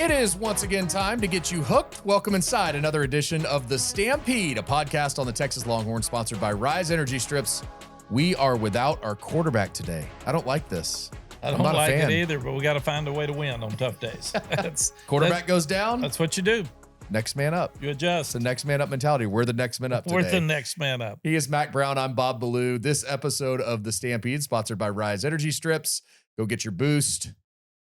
It is once again time to get you hooked. Welcome inside another edition of The Stampede, a podcast on the Texas Longhorns sponsored by Riize Energy Strips. We are without our quarterback today. I don't like this. I don't like it either, but we got to find a way to win on tough days. Quarterback goes down. That's what you do. Next man up. You adjust. It's the next man up mentality. We're the next man up today. We're the next man up. He is Mack Brown. I'm Bob Ballou. This episode of The Stampede sponsored by Riize Energy Strips. Go get your boost.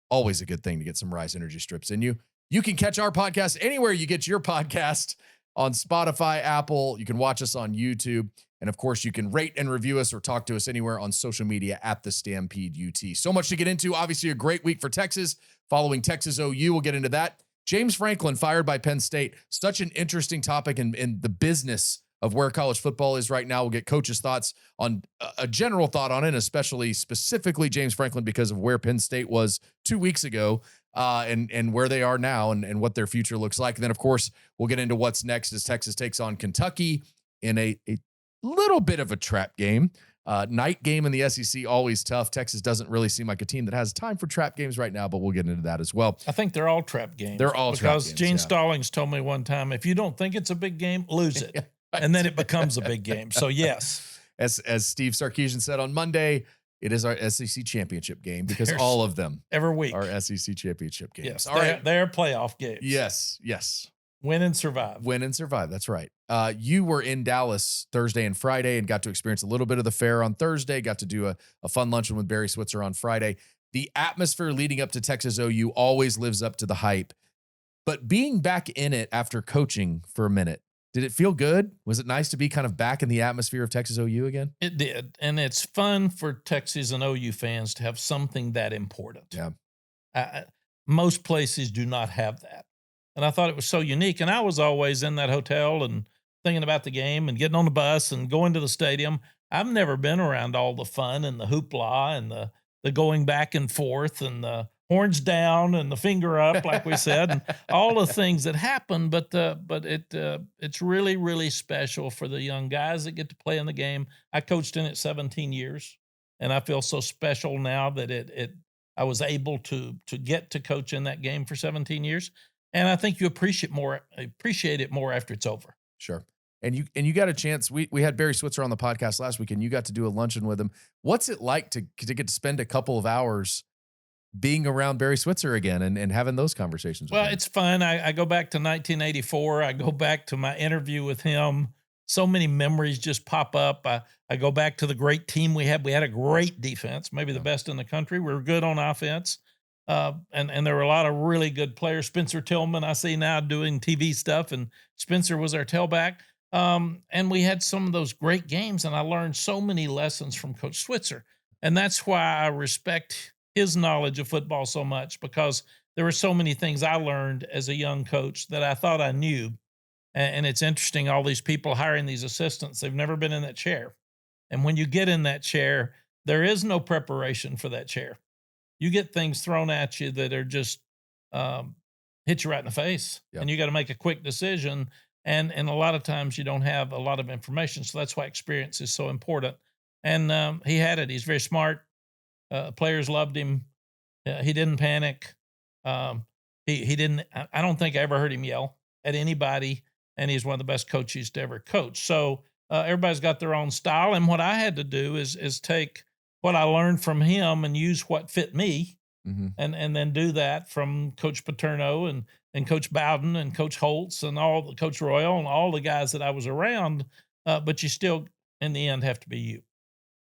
Always a good thing to get some Riize Energy Strips in you. You can catch our podcast anywhere you get your podcast, on Spotify, Apple. You can watch us on YouTube. And of course, you can rate and review us or talk to us anywhere on social media at The Stampede UT. So much to get into. Obviously, a great week for Texas. Following Texas OU, we'll get into that. James Franklin fired by Penn State. Such an interesting topic in the business of where college football is right now. We'll get coaches' thoughts on a general thought on it, especially specifically James Franklin because of where Penn State was 2 weeks ago and where they are now and what their future looks like. And then, of course, we'll get into what's next as Texas takes on Kentucky in a little bit of a trap game. Night game in the SEC, always tough. Texas doesn't really seem like a team that has time for trap games right now, but we'll get into that as well. I think they're all trap games. They're all trap games. Because Gene Stallings told me one time, if you don't think it's a big game, lose it. And then it becomes a big game. So, yes. As Steve Sarkisian said on Monday, it is our SEC championship game because all of them every week are SEC championship games. Yes, all right. They're playoff games. Yes. Win and survive. Win and survive. That's right. You were in Dallas Thursday and Friday and got to experience a little bit of the fair on Thursday, got to do a fun luncheon with Barry Switzer on Friday. The atmosphere leading up to Texas OU always lives up to the hype. But being back in it after coaching for a minute, did it feel good? Was it nice to be kind of back in the atmosphere of Texas OU again? It did. And it's fun for Texas and OU fans to have something that important. Yeah. Most places do not have that. And I thought it was so unique. And I was always in that hotel and thinking about the game and getting on the bus and going to the stadium. I've never been around all the fun and the hoopla and the going back and forth and the horns down and the finger up, like we said, and all the things that happen. But it's really, really special for the young guys that get to play in the game. I coached in it 17 years, and I feel so special now that I was able to get to coach in that game for 17 years. And I think you appreciate it more after it's over. Sure. And you got a chance. We had Barry Switzer on the podcast last week, and you got to do a luncheon with him. What's it like to get to spend a couple of hours being around Barry Switzer again and having those conversations with him? Well, it's fun. I go back to 1984. I go back to my interview with him. So many memories just pop up. I go back to the great team we had. We had a great defense, maybe the best in the country. We were good on offense. And there were a lot of really good players. Spencer Tillman, I see now doing TV stuff, and Spencer was our tailback. And we had some of those great games, and I learned so many lessons from Coach Switzer. And that's why I respect his knowledge of football so much, because there were so many things I learned as a young coach that I thought I knew. And it's interesting, all these people hiring these assistants, they've never been in that chair. And when you get in that chair, there is no preparation for that chair. You get things thrown at you that are just hit you right in the face. Yep. And you got to make a quick decision. And a lot of times you don't have a lot of information. So that's why experience is so important. And he had it. He's very smart. Players loved him. He didn't panic. He didn't. I don't think I ever heard him yell at anybody. And he's one of the best coaches to ever coach. So everybody's got their own style. And what I had to do is take what I learned from him and use what fit me, and then do that from Coach Paterno and Coach Bowden and Coach Holtz and Coach Royal and all the guys that I was around. But you still, in the end, have to be you.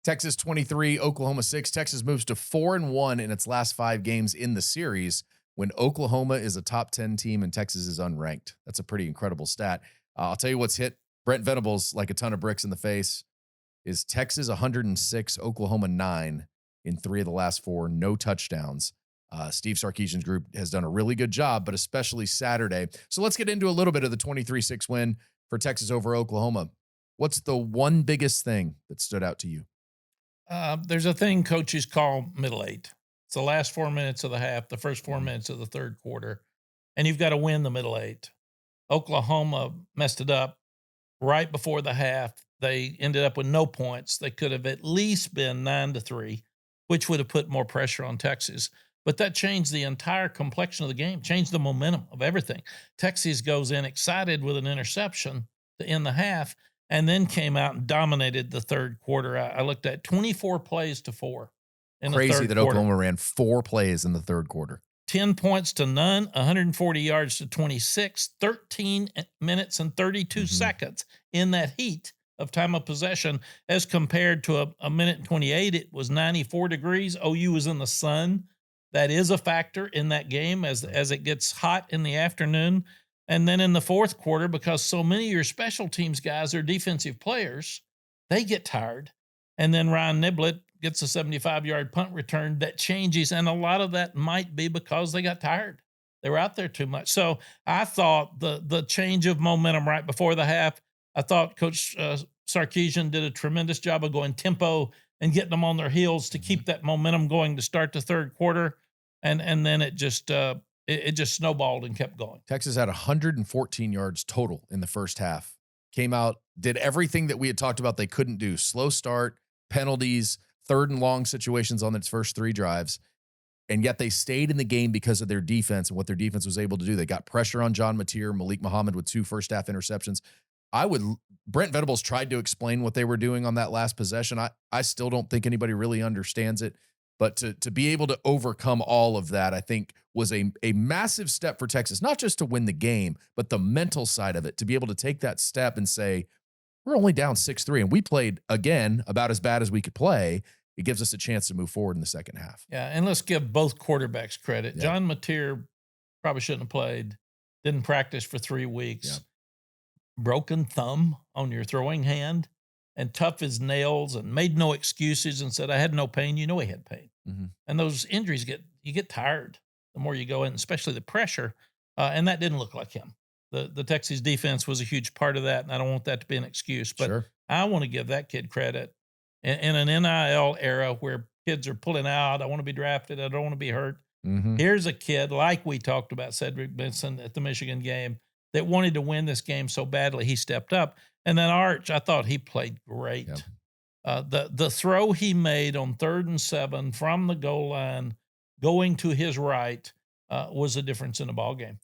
Texas 23, Oklahoma 6. Texas moves to 4-1 in its last 5 games in the series when Oklahoma is a top 10 team and Texas is unranked. That's a pretty incredible stat. I'll tell you what's hit Brent Venables like a ton of bricks in the face is Texas 106, Oklahoma 9 in 3 of the last 4, no touchdowns. Steve Sarkisian's group has done a really good job, but especially Saturday. So let's get into a little bit of the 23-6 win for Texas over Oklahoma. What's the one biggest thing that stood out to you? There's a thing coaches call middle eight. It's the last 4 minutes of the half, the first 4 minutes of the third quarter, and you've got to win the middle eight. Oklahoma messed it up right before the half. They ended up with no points. They could have at least been 9-3, which would have put more pressure on Texas. but that changed the entire complexion of the game, changed the momentum of everything. Texas goes in excited with an interception to end the half, and then came out and dominated the third quarter. I looked at 24 plays to 4 in the Crazy third that quarter. Oklahoma ran 4 plays in the third quarter. 10 points to none, 140 yards to 26, 13 minutes and 32 seconds in that heat of time of possession, as compared to a minute and 28. It was 94 degrees. OU was in the sun. That is a factor in that game as it gets hot in the afternoon. And then in the fourth quarter, because so many of your special teams guys are defensive players, they get tired. And then Ryan Niblett gets a 75-yard punt return that changes. And a lot of that might be because they got tired. They were out there too much. So I thought the change of momentum right before the half, I thought Coach Sarkisian did a tremendous job of going tempo and getting them on their heels to keep that momentum going to start the third quarter. And then it just snowballed and kept going. Texas had 114 yards total in the first half. Came out, did everything that we had talked about they couldn't do. Slow start, penalties, third and long situations on its first 3 drives. And yet they stayed in the game because of their defense and what their defense was able to do. They got pressure on John Mateer, Malik Muhammad with 2 first half interceptions. Brent Venables tried to explain what they were doing on that last possession. I still don't think anybody really understands it. But to be able to overcome all of that, I think was a massive step for Texas, not just to win the game, but the mental side of it, to be able to take that step and say, we're only down 6-3, and we played, again, about as bad as we could play. It gives us a chance to move forward in the second half. Yeah, and let's give both quarterbacks credit. Yeah. John Mateer probably shouldn't have played, didn't practice for 3 weeks, broken thumb on your throwing hand, and tough as nails, and made no excuses and said, I had no pain. You know he had pain. And those injuries you get tired the more you go in, especially the pressure. And that didn't look like him. The Texas defense was a huge part of that, and I don't want that to be an excuse. But I want to give that kid credit. In an NIL era where kids are pulling out, I want to be drafted, I don't want to be hurt. Here's a kid, like we talked about Cedric Benson at the Michigan game, that wanted to win this game so badly, he stepped up. And then Arch, I thought he played great. The throw he made on 3rd and 7 from the goal line, going to his right, was a difference in the ball game.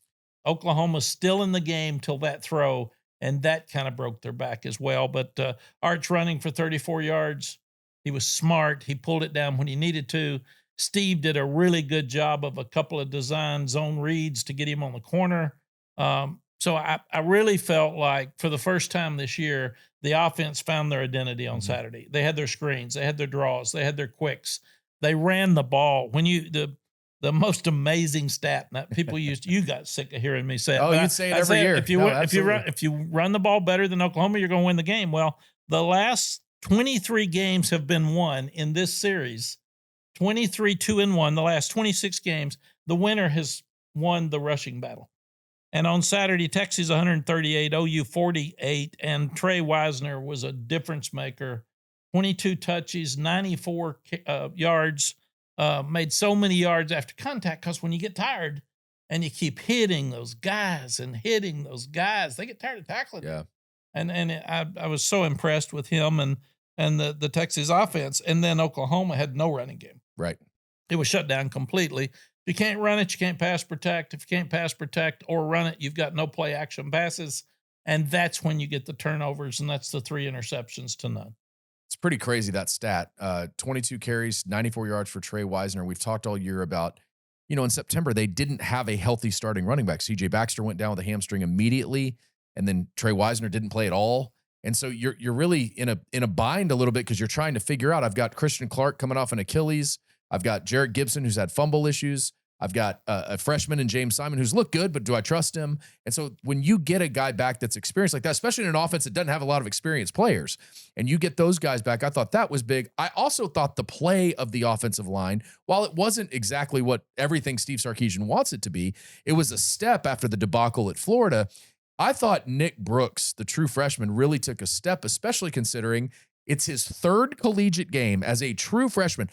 Oklahoma's still in the game till that throw, and that kind of broke their back as well. But Arch running for 34 yards, he was smart. He pulled it down when he needed to. Steve did a really good job of a couple of design zone reads to get him on the corner. So I really felt like for the first time this year, the offense found their identity on Saturday. They had their screens, they had their draws, they had their quicks. They ran the ball. When the most amazing stat that people used, you got sick of hearing me say it. Oh, you'd say it every year. If you run the ball better than Oklahoma, you're going to win the game. Well, the last 23 games have been won in this series. 23 2-1. The last 26 games, the winner has won the rushing battle. And on Saturday, Texas 138, OU 48, and Trey Wisner was a difference maker. 22 touches, 94 yards, made so many yards after contact, because when you get tired and you keep hitting those guys, they get tired of tackling. Yeah. And I was so impressed with him and the Texas offense. And then Oklahoma had no running game. Right. It was shut down completely. If you can't run it, you can't pass protect. If you can't pass protect or run it, you've got no play action passes. And that's when you get the turnovers, and that's the 3 interceptions to none. It's pretty crazy, that stat. 22 carries, 94 yards for Trey Wisner. We've talked all year about, in September, they didn't have a healthy starting running back. CJ Baxter went down with a hamstring immediately, and then Trey Wisner didn't play at all. And so you're really in a bind a little bit, because you're trying to figure out, I've got Christian Clark coming off an Achilles. I've got Jarrett Gibson, who's had fumble issues. I've got a freshman in James Simon who's looked good, but do I trust him? And so when you get a guy back that's experienced like that, especially in an offense that doesn't have a lot of experienced players, and you get those guys back, I thought that was big. I also thought the play of the offensive line, while it wasn't exactly what everything Steve Sarkisian wants it to be, it was a step after the debacle at Florida. I thought Nick Brooks, the true freshman, really took a step, especially considering it's his 3rd collegiate game as a true freshman.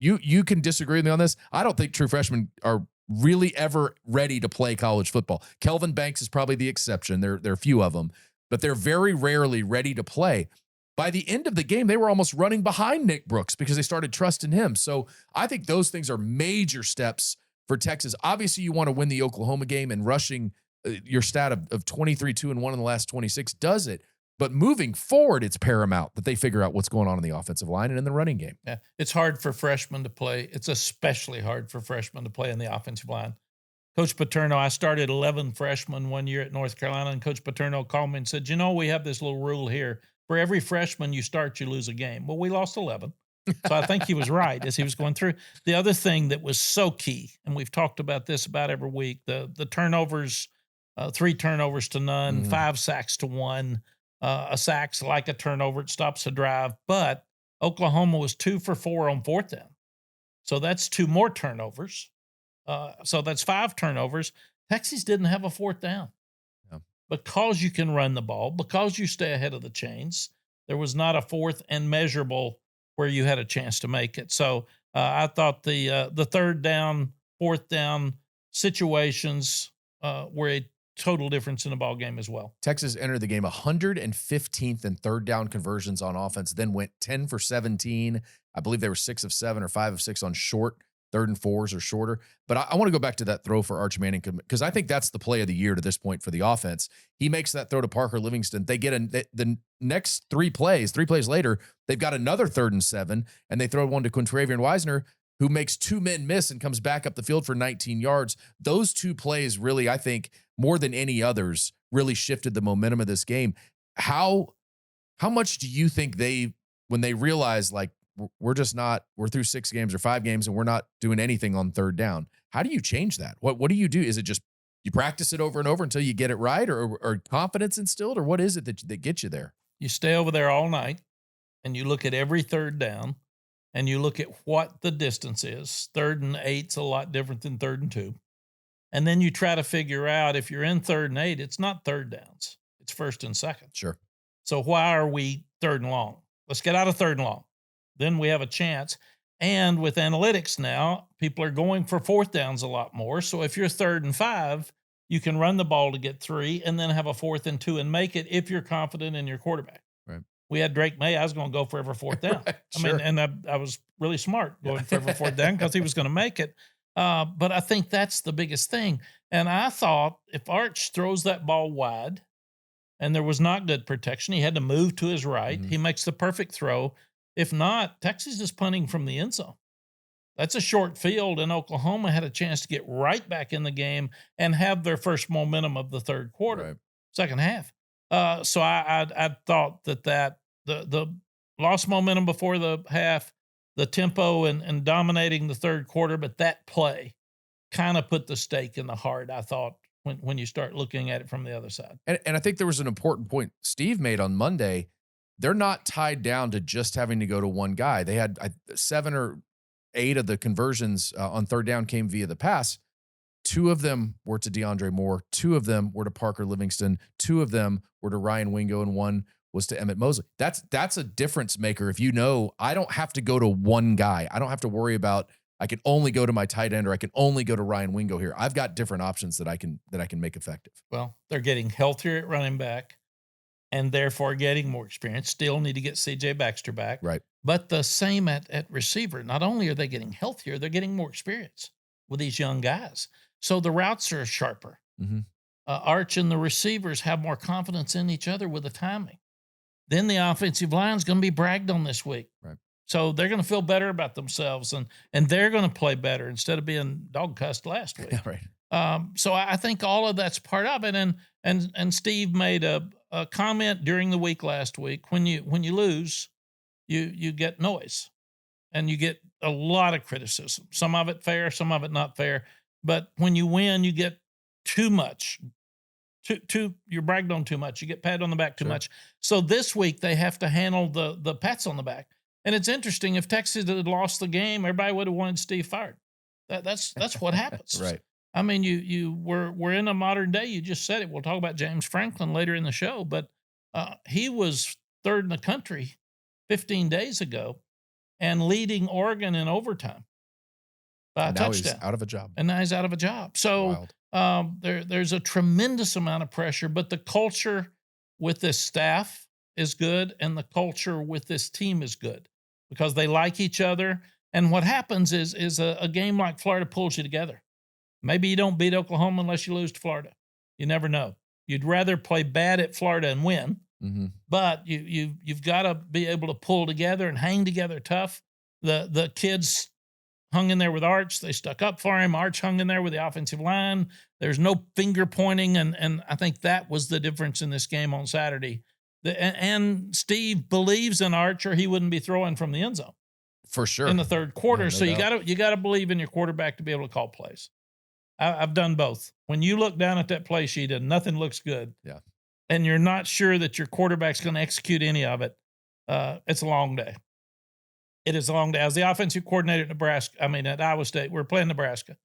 You can disagree with me on this. I don't think true freshmen are really ever ready to play college football. Kelvin Banks is probably the exception. There are a few of them, but they're very rarely ready to play. by the end of the game, they were almost running behind Nick Brooks because they started trusting him. So I think those things are major steps for Texas. Obviously, you want to win the Oklahoma game, and rushing your stat of 23, 2-1 in the last 26 does it. But moving forward, it's paramount that they figure out what's going on in the offensive line and in the running game. Yeah, it's hard for freshmen to play. It's especially hard for freshmen to play in the offensive line. Coach Paterno, I started 11 freshmen one year at North Carolina, and Coach Paterno called me and said, we have this little rule here. For every freshman you start, you lose a game. Well, we lost 11. So I think he was right as he was going through. The other thing that was so key, and we've talked about this about every week, the turnovers, 3 turnovers to none, 5 sacks to 1. A sack's like a turnover. It stops a drive. But Oklahoma was 2 for 4 on 4th down. So that's 2 more turnovers. So that's 5 turnovers. Texas didn't have a 4th down. Yeah. Because you can run the ball, because you stay ahead of the chains, there was not a 4th and measurable where you had a chance to make it. So I thought the 3rd down, 4th down situations were a total difference in the ball game as well. Texas entered the game 115th in 3rd down conversions on offense, then went 10 for 17. I believe they were 6 of 7 or 5 of 6 on short 3rd and 4s or shorter. But I want to go back to that throw for Arch Manning because I think that's the play of the year to this point for the offense. He makes that throw to Parker Livingstone. They get the next 3 plays later, they've got another 3rd and 7, and they throw one to Quintravian Wisner, who makes 2 men miss and comes back up the field for 19 yards. Those 2 plays really, I think, more than any others, really shifted the momentum of this game. How much do you think when they realize, like, we're through 6 games or 5 games and we're not doing anything on 3rd down, how do you change that? What do you do? Is it just you practice it over and over until you get it right, or confidence instilled, or what is it that gets you there? You stay over there all night and you look at every 3rd down and you look at what the distance is. 3rd and 8's a lot different than 3rd and 2. And then you try to figure out, if you're in 3rd and 8, it's not 3rd downs. It's 1st and 2nd. Sure. So why are we 3rd and long? Let's get out of 3rd and long. Then we have a chance. And with analytics now, people are going for 4th downs a lot more. So if you're 3rd and 5, you can run the ball to get 3 and then have a 4th and 2 and make it if you're confident in your quarterback. Right. We had Drake May. I was going to go for every 4th down. Sure. I mean, I was really smart going for every 4th down because he was going to make it. But I think that's the biggest thing. And I thought if Arch throws that ball wide and there was not good protection, he had to move to his right. He makes the perfect throw. If not, Texas is punting from the end zone. That's a short field, and Oklahoma had a chance to get right back in the game and have their first momentum of the 3rd quarter, right. 2nd half. So I thought that the lost momentum before the half, the tempo and dominating the 3rd quarter, but that play kind of put the stake in the heart, I thought, when you start looking at it from the other side. And I think there was an important point Steve made on Monday. They're not tied down to just having to go to one guy. They had 7 or 8 of the conversions on 3rd down came via the pass. 2 of them were to DeAndre Moore. 2 of them were to Parker Livingstone. 2 of them were to Ryan Wingo, and 1 was to Emmett Mosley. That's a difference maker. If I don't have to go to one guy. I don't have to worry about I can only go to my tight end or I can only go to Ryan Wingo here. I've got different options that I can make effective. Well, they're getting healthier at running back and therefore getting more experience. Still need to get C.J. Baxter back. Right. But the same at receiver. Not only are they getting healthier, they're getting more experience with these young guys. So the routes are sharper. Arch and the receivers have more confidence in each other with the timing. Then the offensive line's going to be bragged on this week. Right. So they're going to feel better about themselves and they're going to play better instead of being dog cussed last week. Yeah, right. So I think all of that's part of it. And Steve made a comment during the week last week. When you lose, you get noise and you get a lot of criticism. Some of it fair, some of it not fair. But when you win, you get too much. You're bragged on too much. You get patted on the back too much. So this week they have to handle the pats on the back. And it's interesting. If Texas had lost the game, everybody would have wanted Steve fired. That's what happens. Right. I mean, we're in a modern day. You just said it. We'll talk about James Franklin later in the show, but he was 3rd in the country 15 days ago and leading Oregon in overtime by a touchdown. He's out of a job. And now he's out of a job. So there's a tremendous amount of pressure, but the culture with this staff is good and the culture with this team is good because they like each other. And what happens is a game like Florida pulls you together. Maybe you don't beat Oklahoma unless you lose to Florida. You never know. You'd rather play bad at Florida and win, but you've got to be able to pull together and hang together tough. The kids hung in there with Arch. They stuck up for him. Arch hung in there with the offensive line. There's no finger pointing, and I think that was the difference in this game on Saturday. And Steve believes in Arch, or he wouldn't be throwing from the end zone for sure in the third quarter. Yeah, no so doubt. you got to believe in your quarterback to be able to call plays. I've done both. When you look down at that play sheet and nothing looks good, and you're not sure that your quarterback's going to execute any of it, it's a long day. It is a long day. I was the offensive coordinator at Iowa State. We were playing Nebraska.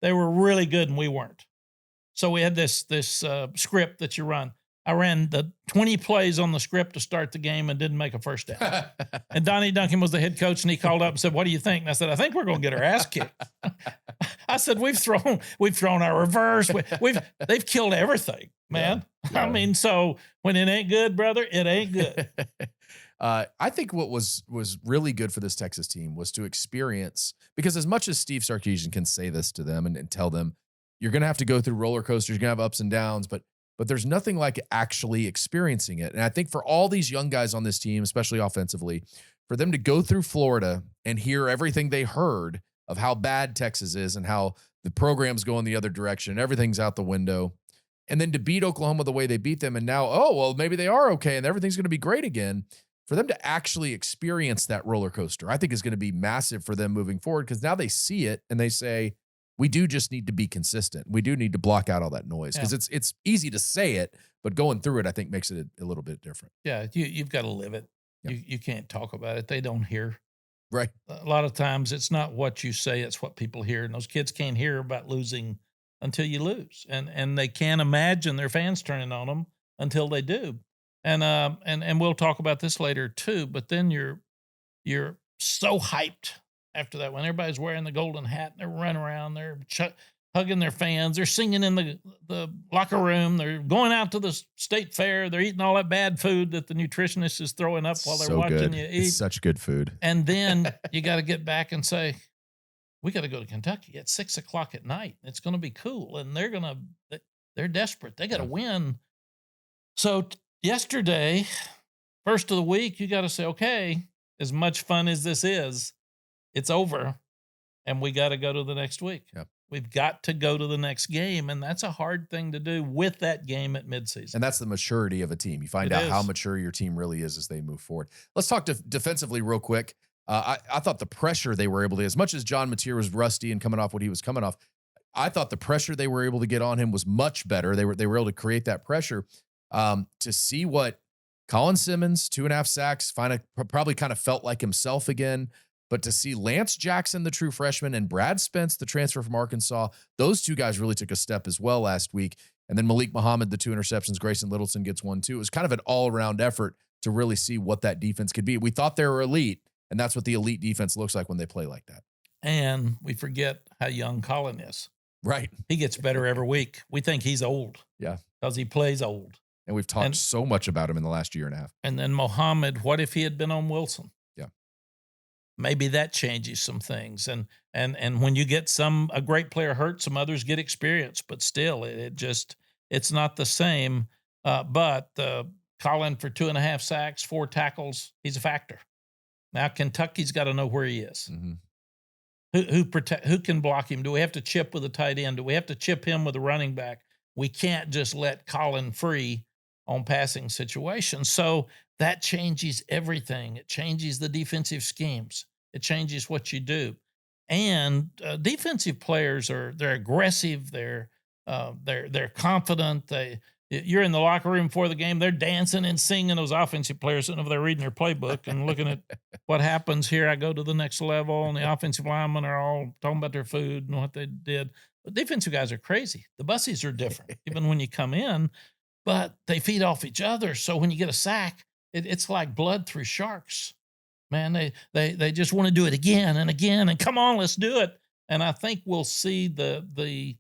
They were really good, and we weren't. So we had this script that you run. I ran the 20 plays on the script to start the game and didn't make a first down. And Donnie Duncan was the head coach, and he called up and said, "What do you think?" And I said, "I think we're going to get our ass kicked." I said, "We've thrown our reverse. They've killed everything, man." Yeah. I mean, so when it ain't good, brother, it ain't good. I think what was really good for this Texas team was to experience, because as much as Steve Sarkisian can say this to them and tell them, you're going to have to go through roller coasters, you're going to have ups and downs, but there's nothing like actually experiencing it. And I think for all these young guys on this team, especially offensively, for them to go through Florida and hear everything they heard of how bad Texas is and how the program's going the other direction, and everything's out the window, and then to beat Oklahoma the way they beat them, and now, oh, well, maybe they are okay and everything's going to be great again. For them to actually experience that roller coaster, I think is going to be massive for them moving forward, because now they see it and they say, we do just need to be consistent. We do need to block out all that noise, because it's easy to say it, but going through it, I think, makes it a little bit different. Yeah, you've got to live it. Yep. You can't talk about it. They don't hear. Right. A lot of times it's not what you say, it's what people hear. And those kids can't hear about losing until you lose. And they can't imagine their fans turning on them until they do. And we'll talk about this later too, but then you're so hyped after that when everybody's wearing the golden hat and they're running around, they're hugging their fans, they're singing in the locker room, they're going out to the state fair, they're eating all that bad food that the nutritionist is throwing up while they're watching you eat. It's such good food. And then you got to get back and say, we got to go to Kentucky at 6:00 at night. It's going to be cool. And they're desperate. They got to win. So yesterday, first of the week, you got to say, okay, as much fun as this is, it's over, and we got to go to the next week. Yep. We've got to go to the next game, and that's a hard thing to do with that game at midseason. And that's the maturity of a team. You find out how mature your team really is as they move forward. Let's talk defensively real quick. I thought the pressure they were able to, as much as John Mateer was rusty and coming off what he was coming off, I thought the pressure they were able to get on him was much better. They were able to create that pressure. To see what Colin Simmons, 2.5 sacks, probably kind of felt like himself again. But to see Lance Jackson, the true freshman, and Brad Spence, the transfer from Arkansas, those two guys really took a step as well last week. And then Malik Muhammad, the 2 interceptions, Grayson Littleton gets 1 too. It was kind of an all-around effort to really see what that defense could be. We thought they were elite, and that's what the elite defense looks like when they play like that. And we forget how young Colin is. Right. He gets better every week. We think he's old. Yeah. Because he plays old. And we've talked so much about him in the last year and a half. And then Muhammad, what if he had been on Wilson? Yeah. Maybe that changes some things. And when you get a great player hurt, some others get experience, but still it's not the same. But Colin for 2.5 sacks, 4 tackles, he's a factor. Now Kentucky's got to know where he is. Mm-hmm. Who can block him? Do we have to chip with a tight end? Do we have to chip him with a running back? We can't just let Colin free on passing situations. So that changes everything. It changes the defensive schemes. It changes what you do. And defensive players they're aggressive. They're confident. You're in the locker room before the game. They're dancing and singing. Those offensive players sitting over there reading their playbook and looking at what happens here. I go to the next level, and the offensive linemen are all talking about their food and what they did. But defensive guys are crazy. The bussies are different, even when you come in, but they feed off each other. So when you get a sack, it's like blood through sharks. Man, they just want to do it again and again, and come on, let's do it. And I think we'll see the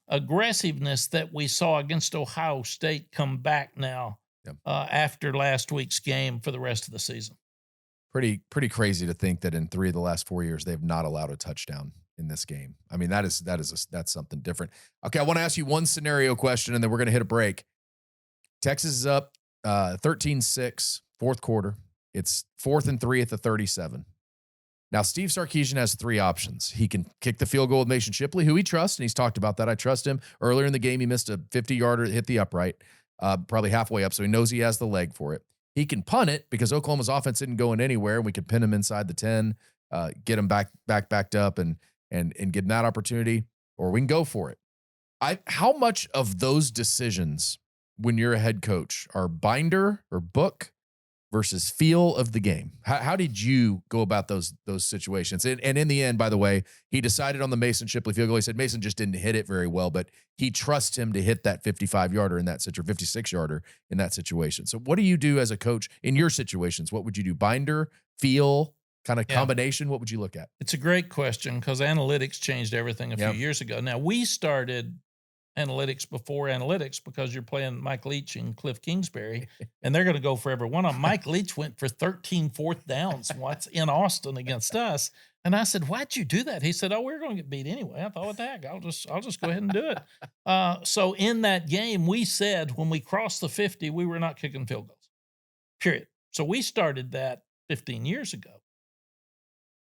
aggressiveness that we saw against Ohio State come back now after last week's game for the rest of the season. Pretty crazy to think that in 3 of the last 4 years, they've not allowed a touchdown in this game. I mean, that's something different. Okay, I want to ask you one scenario question, and then we're going to hit a break. Texas is up 13-6, fourth quarter. It's 4th and 3 at the 37. Now, Steve Sarkisian has 3 options. He can kick the field goal with Mason Shipley, who he trusts, and he's talked about that. I trust him. Earlier in the game, he missed a 50-yarder, hit the upright, probably halfway up, so he knows he has the leg for it. He can punt it because Oklahoma's offense isn't going anywhere, and we could pin him inside the 10, get him backed up, and give him that opportunity, or we can go for it. How much of those decisions when you're a head coach are binder or book versus feel of the game? How did you go about those situations? And in the end, by the way, he decided on the Mason Shipley field goal. He said Mason just didn't hit it very well, but he trusts him to hit that 55-yarder in that situation, 56-yarder in that situation. So what do you do as a coach in your situations? What would you do? Binder, feel, kind of combination? What would you look at? It's a great question because analytics changed everything a few years ago. Now, we started analytics before analytics because you're playing Mike Leach and Cliff Kingsbury, and they're going to go for every one of them. Mike Leach went for 13 fourth downs once in Austin against us. And I said, why'd you do that? He said, oh, we're going to get beat anyway. I thought, what the heck? I'll just go ahead and do it. So in that game, we said when we crossed the 50, we were not kicking field goals, period. So we started that 15 years ago.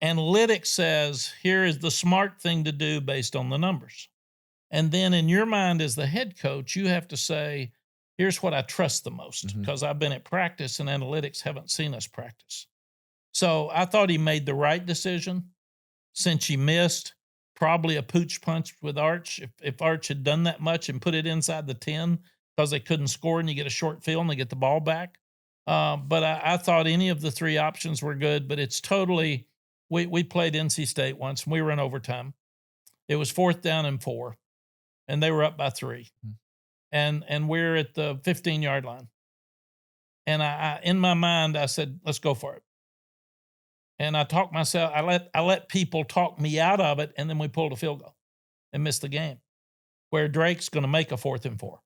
Analytics says, here is the smart thing to do based on the numbers. And then in your mind as the head coach, you have to say, here's what I trust the most because I've been at practice and analytics haven't seen us practice. So I thought he made the right decision. Since he missed, probably a pooch punch with Arch. If Arch had done that much and put it inside the 10 because they couldn't score and you get a short field and they get the ball back. But I thought any of the 3 options were good, but it's totally, we played NC State once and we were in overtime. It was 4th down and 4. And they were up by 3. And we're at the 15-yard line. And I in my mind, I said, let's go for it. And I talked myself, I let people talk me out of it, and then we pulled a field goal and missed the game, where Drake's going to make a 4th and 4.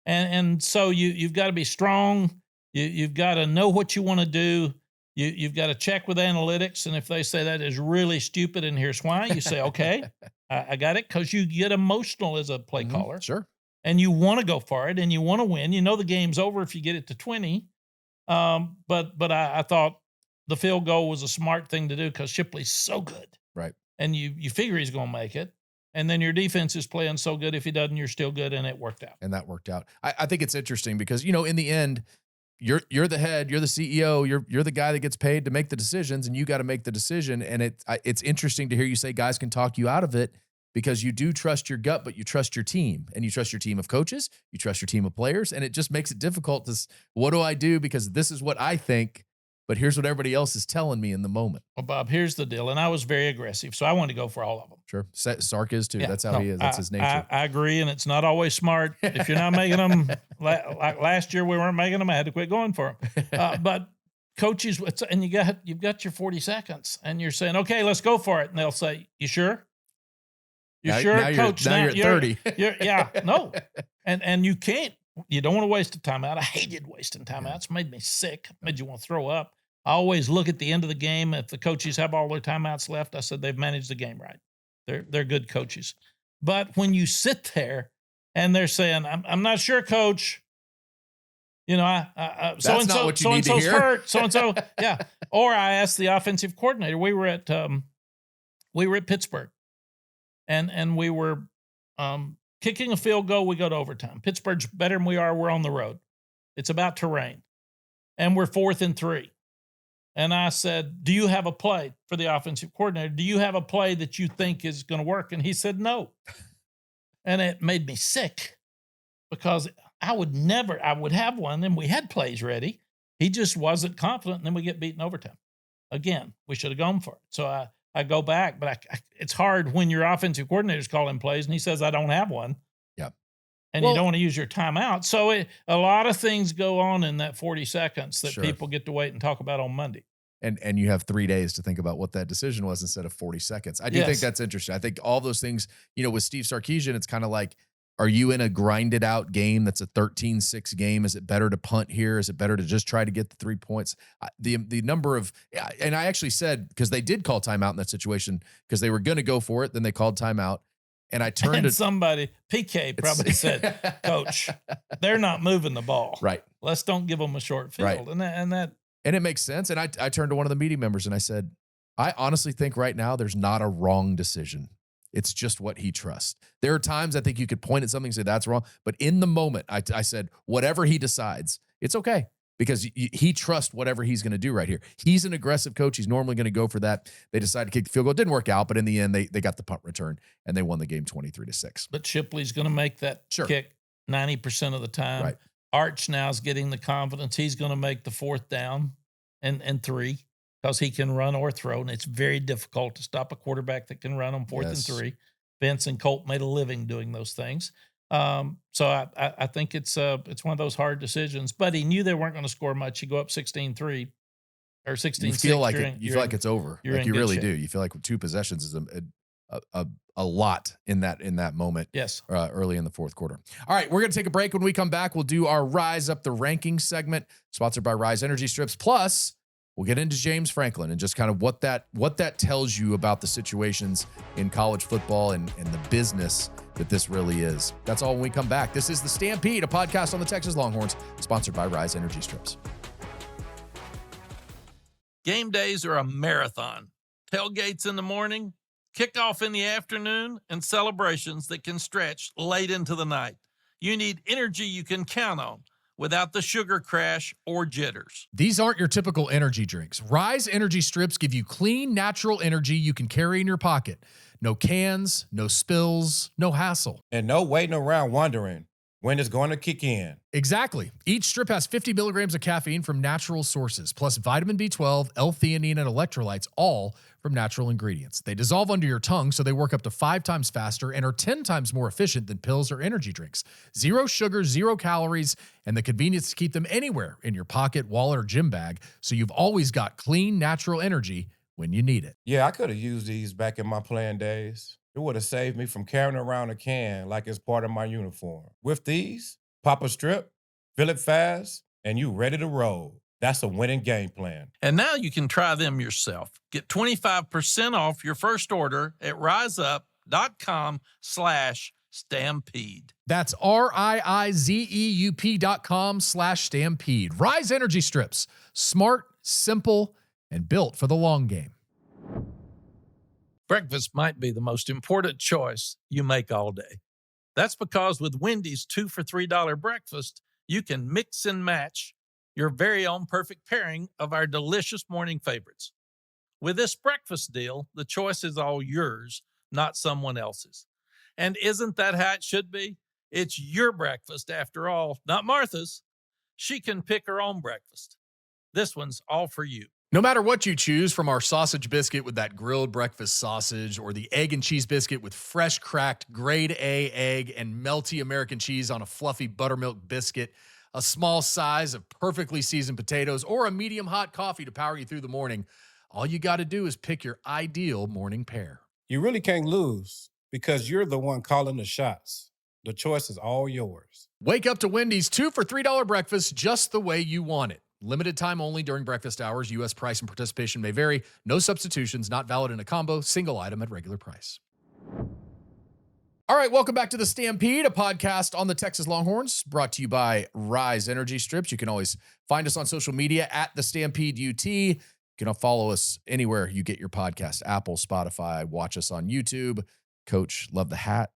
And so you've got to be strong. You've got to know what you want to do. You've got to check with analytics, and if they say that is really stupid and here's why, you say, okay, I got it, because you get emotional as a play caller. Sure. And you want to go for it, and you want to win. You know the game's over if you get it to 20. But I thought the field goal was a smart thing to do because Shipley's so good. Right. And you figure he's going to make it. And then your defense is playing so good. If he doesn't, you're still good, and it worked out. And that worked out. I think it's interesting because, in the end, you're the head, you're the CEO, you're the guy that gets paid to make the decisions, and you got to make the decision. And it's interesting to hear you say guys can talk you out of it because you do trust your gut, but you trust your team, and you trust your team of coaches, you trust your team of players, and it just makes it difficult to, what do I do? Because this is what I think, but here's what everybody else is telling me in the moment. Well, Bob, here's the deal. And I was very aggressive, so I wanted to go for all of them. Sure. Sark is too. Yeah, that's how he is. That's his nature. I agree, and it's not always smart. If you're not making them, like last year we weren't making them, I had to quit going for them. But coaches, and you've got your 40 seconds, and you're saying, okay, let's go for it. And they'll say, you sure? You sure, now Coach? Now you're at 30. No. And you can't. You don't want to waste a timeout. I hated wasting timeouts. It made me sick. Made you want to throw up. I always look at the end of the game. If the coaches have all their timeouts left, I said they've managed the game right. They're good coaches. But when you sit there and they're saying, I'm not sure, Coach. So and so's hurt. So and so, yeah. Or I asked the offensive coordinator. We were at Pittsburgh, and we were kicking a field goal. We go to overtime. Pittsburgh's better than we are. We're on the road. It's about to rain, and we're 4th and 3. And I said, do you have a play for the offensive coordinator? Do you have a play that you think is going to work? And he said, no. And it made me sick because I would have one, and we had plays ready. He just wasn't confident, and then we get beaten overtime. Again, we should have gone for it. So I go back, but it's hard when your offensive coordinator's calling plays, and he says, I don't have one. Yep. And you don't want to use your timeout. So a lot of things go on in that 40 seconds that people get to wait and talk about on Monday. And you have 3 days to think about what that decision was instead of 40 seconds. I do think that's interesting. I think all those things, with Steve Sarkisian, it's kind of like, Are you in a grinded out game that's a 13-6 game? Is it better to punt here? Is it better to just try to get the 3 points? The number of, and I actually said, because they did call timeout in that situation because they were going to go for it. Then they called timeout. And I turned to somebody, PK probably said, Coach, they're not moving the ball. Right. Let's don't give them a short field. Right. And it makes sense. And I turned to one of the meeting members and I said, I honestly think right now there's not a wrong decision. It's just what he trusts. There are times I think you could point at something and say that's wrong. But in the moment, I said, whatever he decides, it's okay. Because he trusts whatever he's going to do right here. He's an aggressive coach. He's normally going to go for that. They decided to kick the field goal. It didn't work out, but in the end, they got the punt return, and they won the game 23-6. But Shipley's going to make that kick 90% of the time. Right. Arch now is getting the confidence. He's going to make the 4th down and 3 because he can run or throw, and it's very difficult to stop a quarterback that can run on 4th and 3. Vince and Colt made a living doing those things. So I think it's one of those hard decisions, but he knew they weren't going to score much. You go up 16-3 or 16-6. You feel like you feel like it's over. Like you really do. You feel like 2 possessions is a lot in that moment. Yes. Early in the 4th quarter. All right, we're going to take a break. When we come back, we'll do our Riize Up the Rankings segment, sponsored by Riize Energy Strips. Plus, we'll get into James Franklin and just kind of what that tells you about the situations in college football and the business that this really is. That's all when we come back. This is The Stampede, a podcast on the Texas Longhorns, sponsored by Riize Energy Strips. Game days are a marathon. Tailgates in the morning, kickoff in the afternoon, and celebrations that can stretch late into the night. You need energy you can count on without the sugar crash or jitters. These aren't your typical energy drinks. Riize Energy Strips give you clean, natural energy you can carry in your pocket. No cans, no spills, no hassle. And no waiting around wondering when it's going to kick in. Exactly. Each strip has 50 milligrams of caffeine from natural sources, plus vitamin B12, L-theanine, and electrolytes, all from natural ingredients. They dissolve under your tongue, so they work up to 5 times faster and are 10 times more efficient than pills or energy drinks. 0 sugar, 0 calories, and the convenience to keep them anywhere in your pocket, wallet, or gym bag, so you've always got clean, natural energy when you need it. Yeah, I could have used these back in my playing days. It would have saved me from carrying around a can like it's part of my uniform. With these, pop a strip, fill it fast, and you ready to roll. That's a winning game plan. And now you can try them yourself. Get 25% off your first order at riseup.com/stampede. That's RIIZEUP.com/stampede. Riize Energy Strips. Smart, simple, and built for the long game. Breakfast might be the most important choice you make all day. That's because with Wendy's 2 for $3 breakfast, you can mix and match your very own perfect pairing of our delicious morning favorites. With this breakfast deal, the choice is all yours, not someone else's. And isn't that how it should be? It's your breakfast after all, not Martha's. She can pick her own breakfast. This one's all for you. No matter what you choose, from our sausage biscuit with that grilled breakfast sausage or the egg and cheese biscuit with fresh cracked grade A egg and melty American cheese on a fluffy buttermilk biscuit, a small size of perfectly seasoned potatoes, or a medium hot coffee to power you through the morning, all you got to do is pick your ideal morning pair. You really can't lose because you're the one calling the shots. The choice is all yours. Wake up to Wendy's 2 for $3 breakfast just the way you want it. Limited time only during breakfast hours. U.S. price and participation may vary. No substitutions. Not valid in a combo. Single item at regular price. All right, welcome back to The Stampede, a podcast on the Texas Longhorns, brought to you by Riize Energy Strips. You can always find us on social media at The Stampede UT. You can follow us anywhere you get your podcast, Apple, Spotify. Watch us on YouTube. Coach, love the hat.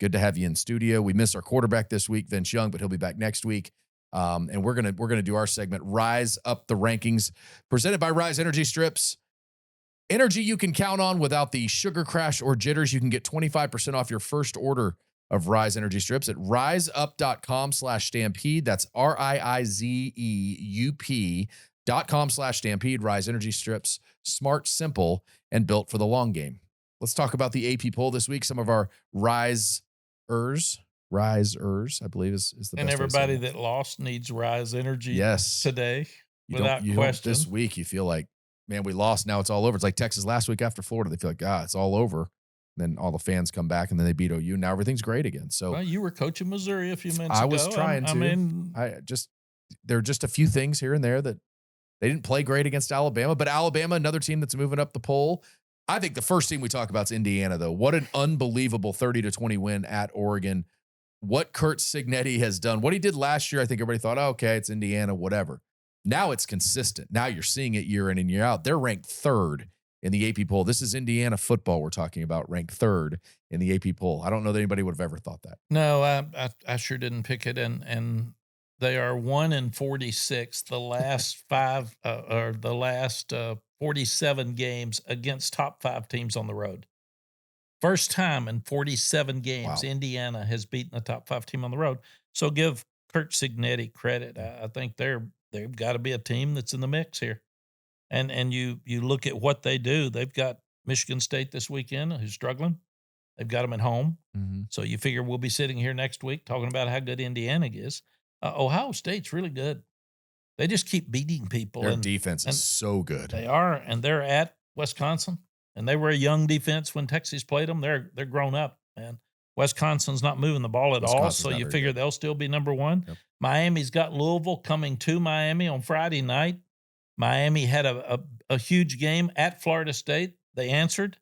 Good to have you in studio. We missed our quarterback this week, Vince Young, but he'll be back next week. And we're gonna do our segment, Riize Up the Rankings, presented by Riize Energy Strips. Energy you can count on without the sugar crash or jitters. You can get 25% off your first order of Riize Energy Strips at riseup.com/stampede. That's RIIZEUP.com/stampede. Riize Energy Strips, smart, simple, and built for the long game. Let's talk about the AP poll this week. Some of our Riize-ers, I believe is the best. And everybody that lost needs Riize Energy yes. today, without you question. This week, you feel like, man, we lost. Now it's all over. It's like Texas last week after Florida. They feel like, it's all over. Then all the fans come back, and then they beat OU. Now everything's great again. So well, you were coaching Missouri a few minutes ago. I was trying to. I mean, there are just a few things here and there that they didn't play great against Alabama, but Alabama, another team that's moving up the poll. I think the first team we talk about is Indiana, though. What an unbelievable 30-20 win at Oregon. What Curt Cignetti has done, what he did last year, I think everybody thought, oh, okay, it's Indiana, whatever. Now it's consistent. Now you're seeing it year in and year out. They're ranked third in the AP poll. This is Indiana football we're talking about, ranked third in the AP poll. I don't know that anybody would have ever thought that. No, I sure didn't pick it, and they are 1-46 the last or the last 47 games against top 5 teams on the road. First time in 47 games, Wow. Indiana has beaten the top 5 team on the road. So give Curt Cignetti credit. I think they've got to be a team that's in the mix here. And you look at what they do. They've got Michigan State this weekend, who's struggling. They've got them at home. Mm-hmm. So you figure we'll be sitting here next week talking about how good Indiana is. Ohio State's really good. They just keep beating people. Their defense is so good. They are, and they're at Wisconsin. And they were a young defense when Texas played them. They're grown up, man. Wisconsin's not moving the ball at all, so you figure they'll still be number one. Yep. Miami's got Louisville coming to Miami on Friday night. Miami had a huge game at Florida State. They answered.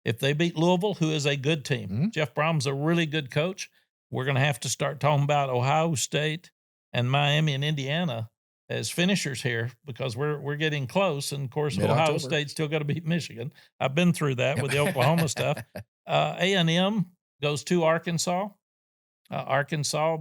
If they beat Louisville, who is a good team, Mm-hmm. Jeff Brom's a really good coach. We're going to have to start talking about Ohio State and Miami and Indiana as finishers here because we're getting close. And, of course, Mid-October. Ohio State's still got to beat Michigan. I've been through that with the Oklahoma stuff. A&M goes to Arkansas. Arkansas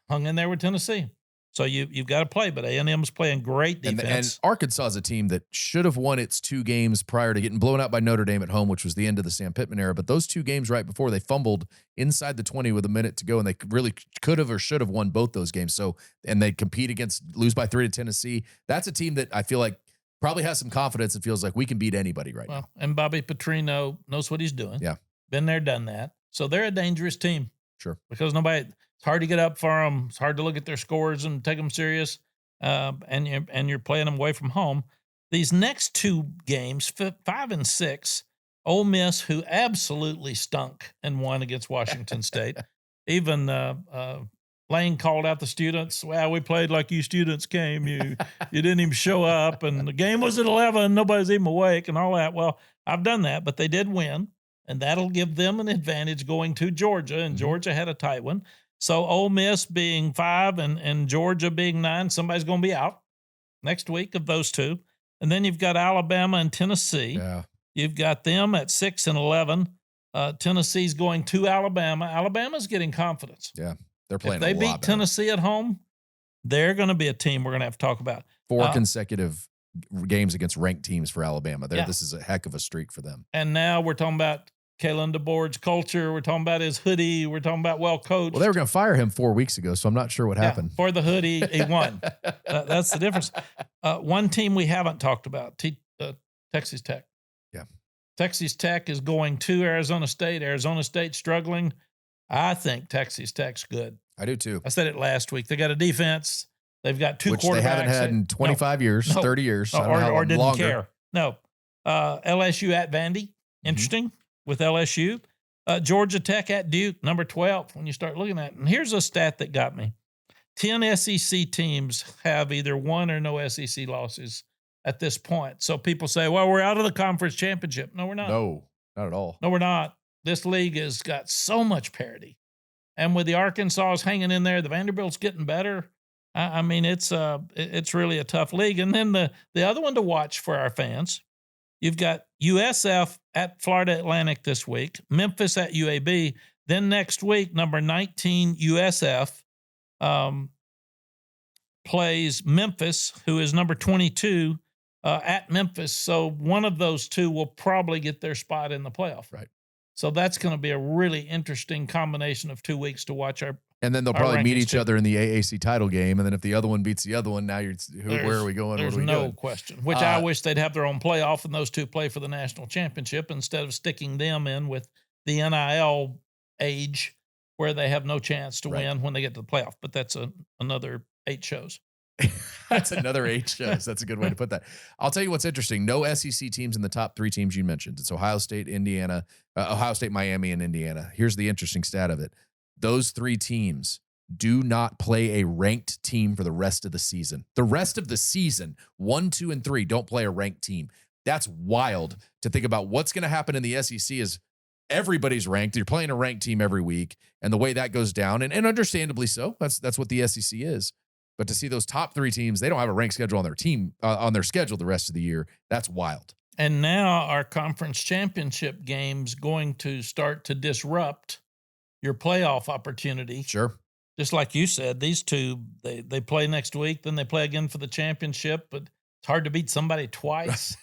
hung in there with Tennessee. So you've got to play, but A&M's playing great defense. And Arkansas is a team that should have won its 2 games prior to getting blown out by Notre Dame at home, which was the end of the Sam Pittman era. But those 2 games right before, they fumbled inside the 20 with a minute to go, and they really could have or should have won both those games. So, and they lose by 3 to Tennessee. That's a team that I feel like probably has some confidence and feels like we can beat anybody right now. And Bobby Petrino knows what he's doing. Yeah. Been there, done that. So they're a dangerous team. Sure. Because it's hard to get up for them. It's hard to look at their scores and take them serious. And you're playing them away from home. These next 2 games, 5 and 6, Ole Miss, who absolutely stunk and won against Washington State. Even Lane called out the students. Well, we played like you students came. You didn't even show up, and the game was at 11. Nobody's even awake and all that. Well, I've done that, but they did win, and that'll give them an advantage going to Georgia, and Georgia had a tight one. So Ole Miss being 5 and Georgia being 9, somebody's going to be out next week of those 2. And then you've got Alabama and Tennessee. Yeah. You've got them at 6 and 11. Tennessee's going to Alabama. Alabama's getting confidence. Yeah. They're playing If they a lot beat better. Tennessee at home, they're going to be a team we're going to have to talk about. 4 consecutive games against ranked teams for Alabama. Yeah. This is a heck of a streak for them. And now we're talking about Kalen DeBoer's culture. We're talking about his hoodie. We're talking about well-coached. Well, they were going to fire him 4 weeks ago, so I'm not sure what happened. For the hoodie, he won. That's the difference. One team we haven't talked about, Texas Tech. Yeah. Texas Tech is going to Arizona State. Arizona State struggling. I think Texas Tech's good. I do too. I said it last week. They got a defense. They've got 2 Which quarterbacks. they haven't had in 25 years, 30 years. I don't know how Or didn't longer. care. No. LSU at Vandy. Interesting with LSU. Georgia Tech at Duke, number 12, when you start looking at it. And here's a stat that got me. 10 SEC teams have either 1 or no SEC losses at this point. So people say, well, we're out of the conference championship. No, we're not. No, not at all. No, we're not. This league has got so much parity. And with the Arkansas hanging in there, the Vanderbilt's getting better. I mean, it's really a tough league. And then the other one to watch for our fans, you've got USF at Florida Atlantic this week, Memphis at UAB. Then next week, number 19 USF plays Memphis, who is number 22 at Memphis. So one of those 2 will probably get their spot in the playoff. Right. So that's going to be a really interesting combination of 2 weeks to watch our. And then they'll probably meet rankings each too. other in the AAC title game. And then if the other one beats the other one, now where are we going? There's What are we no doing? question. Which I wish they'd have their own playoff and those 2 play for the national championship instead of sticking them in with the NIL age where they have no chance to win when they get to the playoff. But that's another 8 shows. That's another 8 shows. That's a good way to put that. I'll tell you what's interesting. No SEC teams in the top 3 teams you mentioned. It's Ohio State, Miami, and Indiana. Here's the interesting stat of it. Those 3 teams do not play a ranked team for the rest of the season. The rest of the season, 1, 2, and 3 don't play a ranked team. That's wild to think about. What's going to happen in the SEC is everybody's ranked. You're playing a ranked team every week, and the way that goes down, and understandably so, that's what the SEC is. But to see those top 3 teams, they don't have a ranked schedule on their team, on their schedule the rest of the year. That's wild. And now our conference championship games going to start to disrupt your playoff opportunity. Sure. Just like you said, these two, they play next week, then they play again for the championship, but it's hard to beat somebody twice.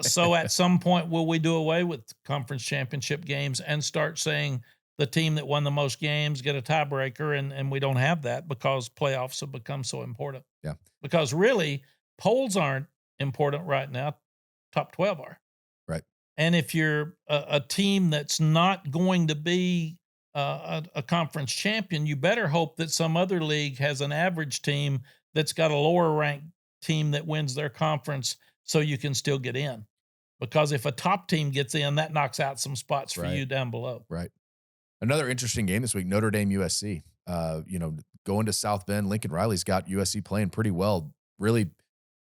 So at some point, will we do away with conference championship games and start saying the team that won the most games get a tiebreaker, and we don't have that because playoffs have become so important? Yeah. Because really, polls aren't important right now. Top 12 are. Right. And if you're a team that's not going to be a conference champion, you better hope that some other league has an average team that's got a lower ranked team that wins their conference so you can still get in. Because if a top team gets in, that knocks out some spots for you down below. Right. Another interesting game this week, Notre Dame USC. Going to South Bend, Lincoln Riley's got USC playing pretty well. Really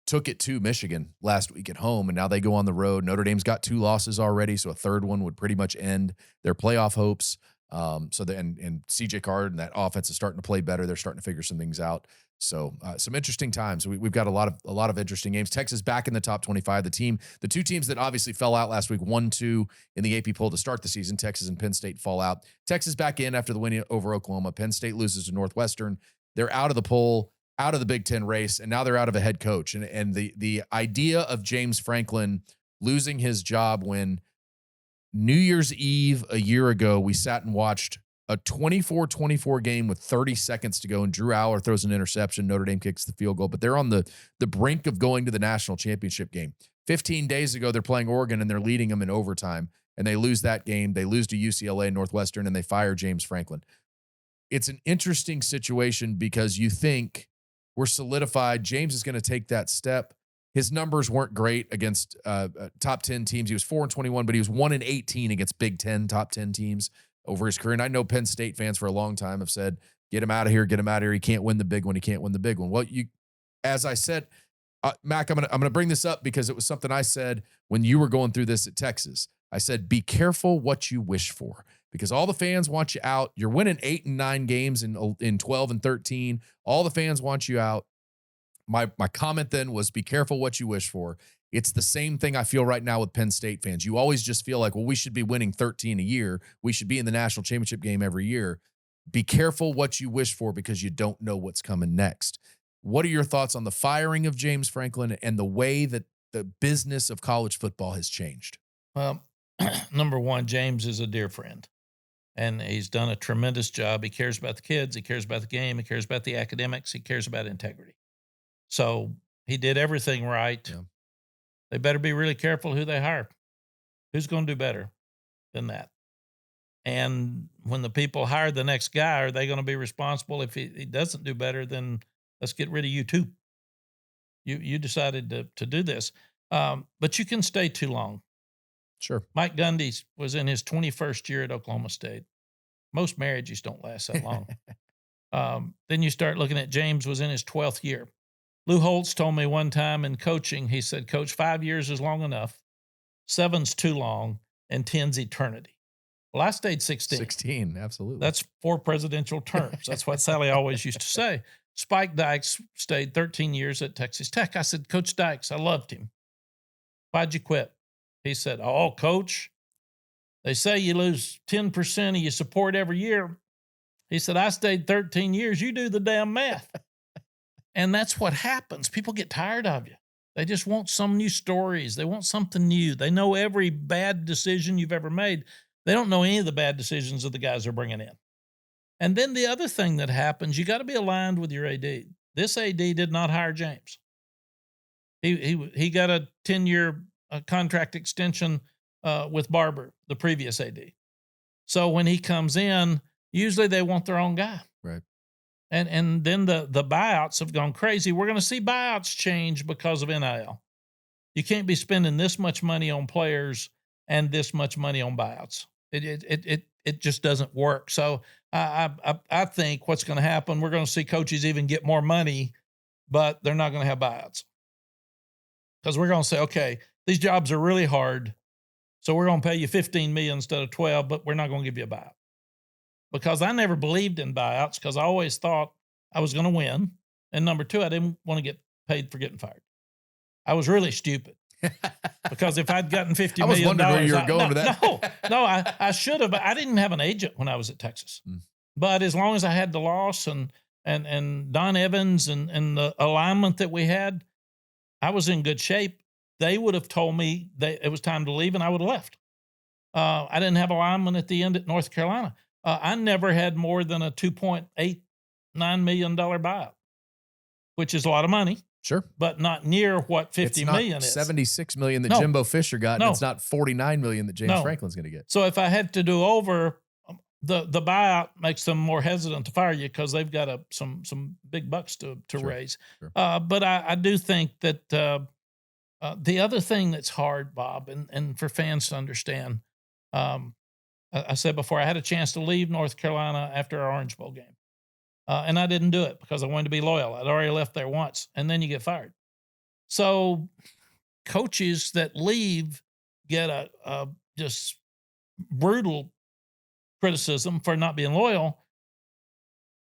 took it to Michigan last week at home, and now they go on the road. Notre Dame's got 2 losses already, so a third one would pretty much end their playoff hopes. And CJ Card and that offense is starting to play better. They're starting to figure some things out. So some interesting times. We've got a lot of interesting games. Texas back in the top 25. The 2 teams that obviously fell out last week, 1-2 in the AP poll to start the season. Texas and Penn State fall out. Texas back in after the win over Oklahoma. Penn State loses to Northwestern. They're out of the poll, out of the Big Ten race, and now they're out of a head coach. And the idea of James Franklin losing his job when New Year's Eve a year ago, we sat and watched a 24-24 game with 30 seconds to go, and Drew Aller throws an interception. Notre Dame kicks the field goal, but they're on the brink of going to the national championship game. 15 days ago, they're playing Oregon, and they're leading them in overtime, and they lose that game. They lose to UCLA and Northwestern, and they fire James Franklin. It's an interesting situation because you think we're solidified. James is going to take that step. His numbers weren't great against top 10 teams. He was 4-21, but he was 1-18 against Big Ten top 10 teams over his career. And I know Penn State fans for a long time have said, get him out of here, get him out of here. He can't win the big one. He can't win the big one. Well, as I said, Mac, I'm gonna bring this up because it was something I said when you were going through this at Texas. I said, be careful what you wish for, because all the fans want you out. You're winning 8 and 9 games in 12 and 13. All the fans want you out. My comment then was, be careful what you wish for. It's the same thing I feel right now with Penn State fans. You always just feel like, well, we should be winning 13 a year. We should be in the national championship game every year. Be careful what you wish for, because you don't know what's coming next. What are your thoughts on the firing of James Franklin and the way that the business of college football has changed? Well, number one, James is a dear friend, and he's done a tremendous job. He cares about the kids. He cares about the game. He cares about the academics. He cares about integrity. So he did everything right. Yeah. They better be really careful who they hire. Who's going to do better than that? And when the people hire the next guy, are they going to be responsible? If he doesn't do better, then let's get rid of you too. You decided to do this. But you can stay too long. Sure. Mike Gundy was in his 21st year at Oklahoma State. Most marriages don't last that long. Then you start looking at James was in his 12th year. Lou Holtz told me one time in coaching, he said, Coach, 5 years is long enough. 7's too long, and 10's eternity. Well, I stayed 16. 16, absolutely. That's 4 presidential terms. That's what Sally always used to say. Spike Dykes stayed 13 years at Texas Tech. I said, Coach Dykes, I loved him. Why'd you quit? He said, oh, Coach, they say you lose 10% of your support every year. He said, I stayed 13 years. You do the damn math. And that's what happens. People get tired of you. They just want some new stories. They want something new. They know every bad decision you've ever made. They don't know any of the bad decisions of the guys they're bringing in. And then the other thing that happens, you got to be aligned with your AD. This AD did not hire James. He got a 10-year contract extension with Barber, the previous AD. So when he comes in, usually they want their own guy. Right. And then the buyouts have gone crazy. We're going to see buyouts change because of NIL. You can't be spending this much money on players and this much money on buyouts. It just doesn't work. So I think what's going to happen, we're going to see coaches even get more money, but they're not going to have buyouts. Because we're going to say, okay, these jobs are really hard, so we're going to pay you $15 million instead of 12, but we're not going to give you a buyout. Because I never believed in buyouts because I always thought I was going to win. And number two, I didn't want to get paid for getting fired. I was really stupid. Because if I'd gotten $50 million, I was wondering where you were going with that. No, I should have. I didn't have an agent when I was at Texas. But as long as I had the loss and Don Evans and the alignment that we had, I was in good shape. They would have told me it was time to leave, and I would have left. I didn't have alignment at the end at North Carolina. I never had more than a $2.89 million buyout, which is a lot of money. Sure. But not near what $50 million is. $76 million that Jimbo Fisher got, and it's not $49 million that James Franklin's going to get. So if I had to do over, the buyout makes them more hesitant to fire you because they've got some big bucks to raise. Sure. But I do think that the other thing that's hard, Bob, and for fans to understand, I said before, I had a chance to leave North Carolina after our Orange Bowl game. And I didn't do it because I wanted to be loyal. I'd already left there once, and then you get fired. So coaches that leave get a just brutal criticism for not being loyal,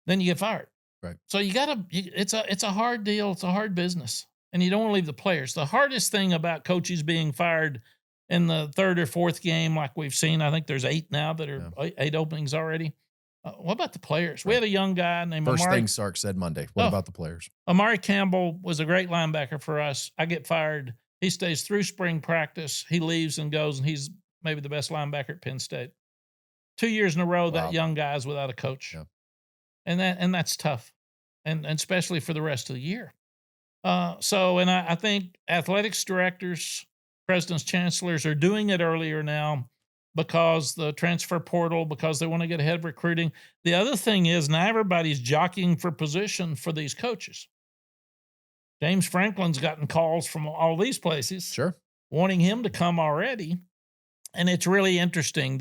then you get fired. Right. So it's a hard deal. It's a hard business, and you don't want to leave the players. The hardest thing about coaches being fired in the third or fourth game, like we've seen, I think there's 8 now that are 8 openings already. What about the players? We had a young guy named First Amari. thing Sark said Monday. What about the players? Amari Campbell was a great linebacker for us. I get fired. He stays through spring practice. He leaves and goes, and he's maybe the best linebacker at Penn State. 2 years in a row, that young guy's without a coach. Yeah. And that's tough, and especially for the rest of the year. I think athletics directors, presidents, chancellors are doing it earlier now because the transfer portal, because they want to get ahead of recruiting. The other thing is now everybody's jockeying for position for these coaches. James Franklin's gotten calls from all these places. Sure. Wanting him to come already. And it's really interesting.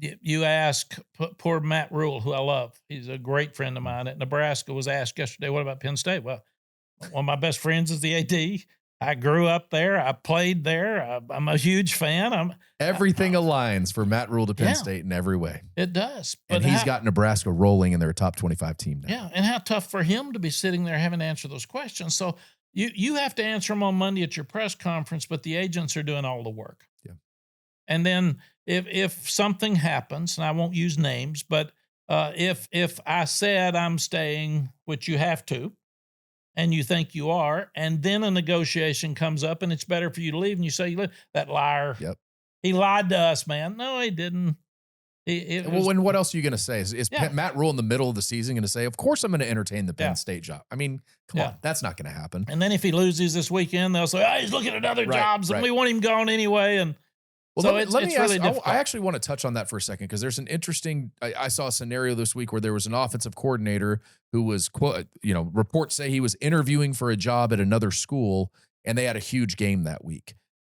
You ask poor Matt Rule, who I love. He's a great friend of mine at Nebraska, was asked yesterday, what about Penn State? Well, one of my best friends is the AD. I grew up there. I played there. I'm a huge fan. Everything aligns for Matt Rule to Penn State in every way. It does. But he's got Nebraska rolling, and they're a top 25 team now. Yeah, and how tough for him to be sitting there having to answer those questions. So you have to answer them on Monday at your press conference, but the agents are doing all the work. Yeah. And then if something happens, and I won't use names, but if I said I'm staying, which you have to, and you think you are, and then a negotiation comes up and it's better for you to leave, and you say you live, that liar. Yep. He lied to us, man. No, he didn't. What else are you going to say? Is Matt Rule in the middle of the season going to say, of course I'm going to entertain the Penn State job? I mean, come on, that's not going to happen. And then if he loses this weekend, they'll say, he's looking at other jobs, and we want him gone anyway. And let me ask, really I actually want to touch on that for a second, because there's an interesting, I saw a scenario this week where there was an offensive coordinator who was, reports say he was interviewing for a job at another school, and they had a huge game that week.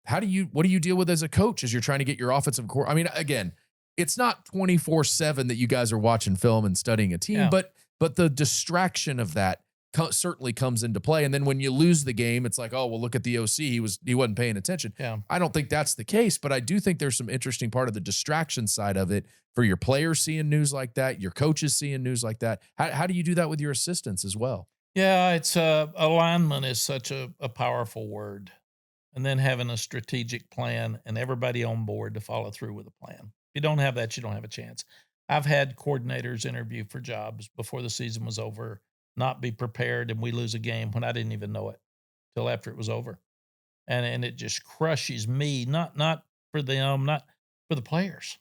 What do you deal with as a coach as you're trying to get your offensive core? I mean, again, it's not 24/7 that you guys are watching film and studying a team, but the distraction of that certainly comes into play. And then when you lose the game, it's like, oh, well, look at the OC. He wasn't paying attention. Yeah. I don't think that's the case, but I do think there's some interesting part of the distraction side of it for your players seeing news like that, your coaches seeing news like that. How do you do that with your assistants as well? Yeah, it's alignment is such a powerful word. And then having a strategic plan and everybody on board to follow through with a plan. If you don't have that, you don't have a chance. I've had coordinators interview for jobs before the season was over, not be prepared, and we lose a game when I didn't even know it till after it was over. And it just crushes me, not for them, not for the players,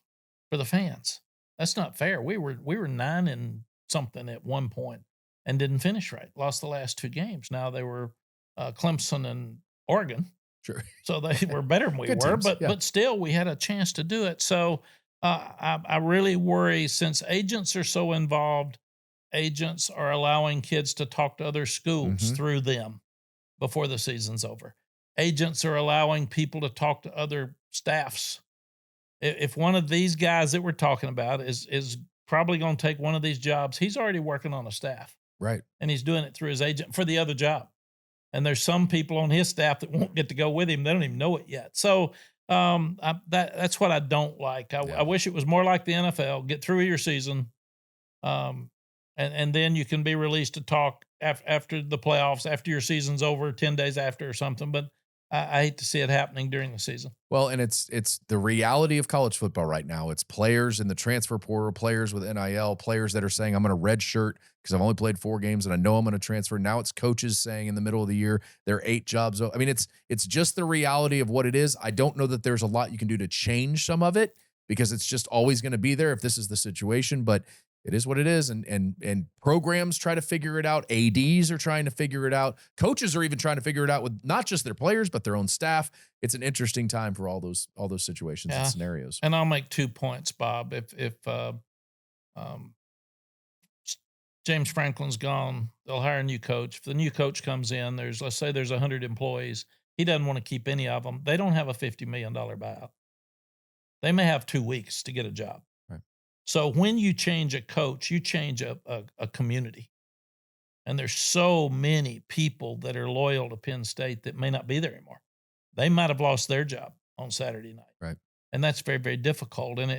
for the fans. That's not fair. We were 9 and something at one point and didn't finish right. Lost the last 2 games. Now they were Clemson and Oregon. Sure. So they were better than we were, teams, but still we had a chance to do it. So I really worry, since agents are so involved agents are allowing kids to talk to other schools through them before the season's over. Agents are allowing people to talk to other staffs. If one of these guys that we're talking about is probably going to take one of these jobs, he's already working on a staff. Right. And he's doing it through his agent for the other job. And there's some people on his staff that won't get to go with him. They don't even know it yet. So that's what I don't like. I wish it was more like the NFL. Get through your season, and then you can be released to talk after the playoffs, after your season's over, 10 days after or something. But I hate to see it happening during the season. Well, and it's the reality of college football right now. It's players in the transfer portal, players with NIL, players that are saying, I'm going to redshirt because I've only played 4 games and I know I'm going to transfer. Now it's coaches saying in the middle of the year, there are 8 jobs. I mean, it's just the reality of what it is. I don't know that there's a lot you can do to change some of it because it's just always going to be there if this is the situation. But it is what it is, and programs try to figure it out. ADs are trying to figure it out. Coaches are even trying to figure it out with not just their players, but their own staff. It's an interesting time for all those situations and scenarios. And I'll make 2 points, Bob. If James Franklin's gone, they'll hire a new coach. If the new coach comes in, let's say there's 100 employees. He doesn't want to keep any of them. They don't have a $50 million buyout. They may have 2 weeks to get a job. So when you change a coach, you change a community. And there's so many people that are loyal to Penn State that may not be there anymore. They might have lost their job on Saturday night. Right. And that's very, very difficult. And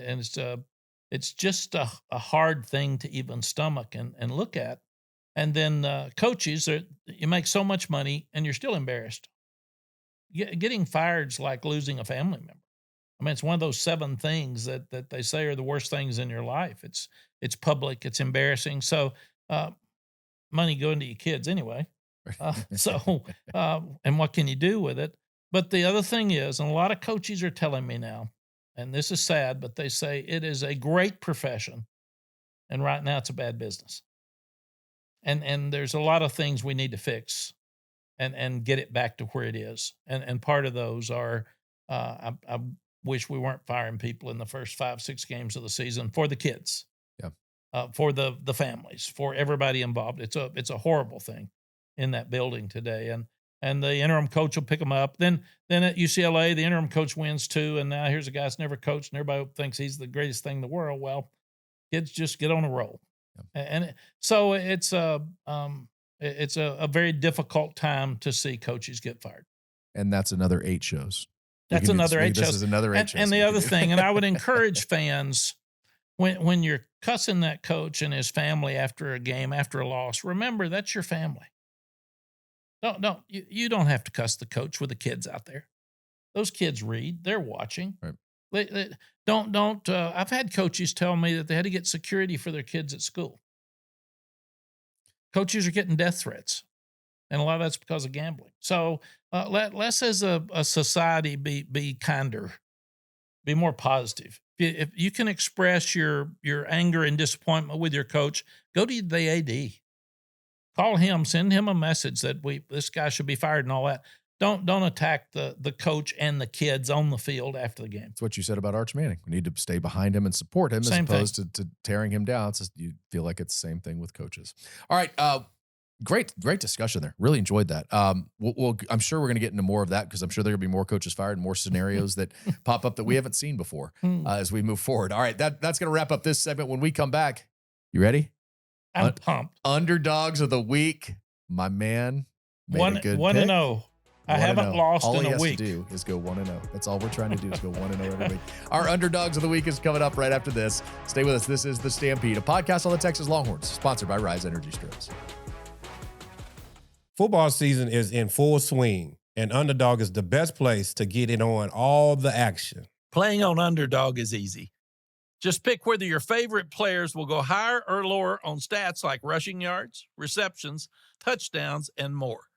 it's just a hard thing to even stomach and look at. And then coaches, you make so much money and you're still embarrassed. Getting fired is like losing a family member. I mean, it's one of those 7 things that they say are the worst things in your life. It's public, it's embarrassing. So money going to your kids anyway. And what can you do with it? But the other thing is, and a lot of coaches are telling me now, and this is sad, but they say it is a great profession. And right now it's a bad business. And there's a lot of things we need to fix and get it back to where it is. And part of those are, I wish we weren't firing people in the first 5-6 games of the season for the kids, for the families, for everybody involved. It's a horrible thing in that building today. And the interim coach will pick them up. Then at UCLA, the interim coach wins too. And now here's a guy that's never coached and everybody thinks he's the greatest thing in the world. Well, kids just get on a roll. And so it's a very difficult time to see coaches get fired. And that's another 8 shows. That's another 8 shows. This is another 8 shows. And the other thing, and I would encourage fans, when you're cussing that coach and his family after a game, after a loss, remember that's your family. You don't have to cuss the coach with the kids out there. Those kids read, they're watching. Right. I've had coaches tell me that they had to get security for their kids at school. Coaches are getting death threats. And a lot of that's because of gambling. So let's, as a society, be kinder, be more positive. If you can express your anger and disappointment with your coach, go to the AD, call him, send him a message that this guy should be fired and all that. Don't attack the coach and the kids on the field after the game. It's what you said about Arch Manning. We need to stay behind him and support him as opposed to tearing him down. It's just, you feel like it's the same thing with coaches. All right. Great discussion there. Really enjoyed that. I'm sure we're going to get into more of that because I'm sure there will be more coaches fired and more scenarios that pop up that we haven't seen before as we move forward. All right, that's going to wrap up this segment. When we come back, you ready? I'm pumped. Underdogs of the week, my man. Made a good 1-0. I haven't lost in a week. All he has to do is go 1-0. That's all we're trying to do is go 1-0 every week. Our Underdogs of the week is coming up right after this. Stay with us. This is The Stampede, a podcast on the Texas Longhorns, sponsored by Riize Energy Strips. Football season is in full swing, and Underdog is the best place to get in on all the action. Playing on Underdog is easy. Just pick whether your favorite players will go higher or lower on stats like rushing yards, receptions, touchdowns, and more.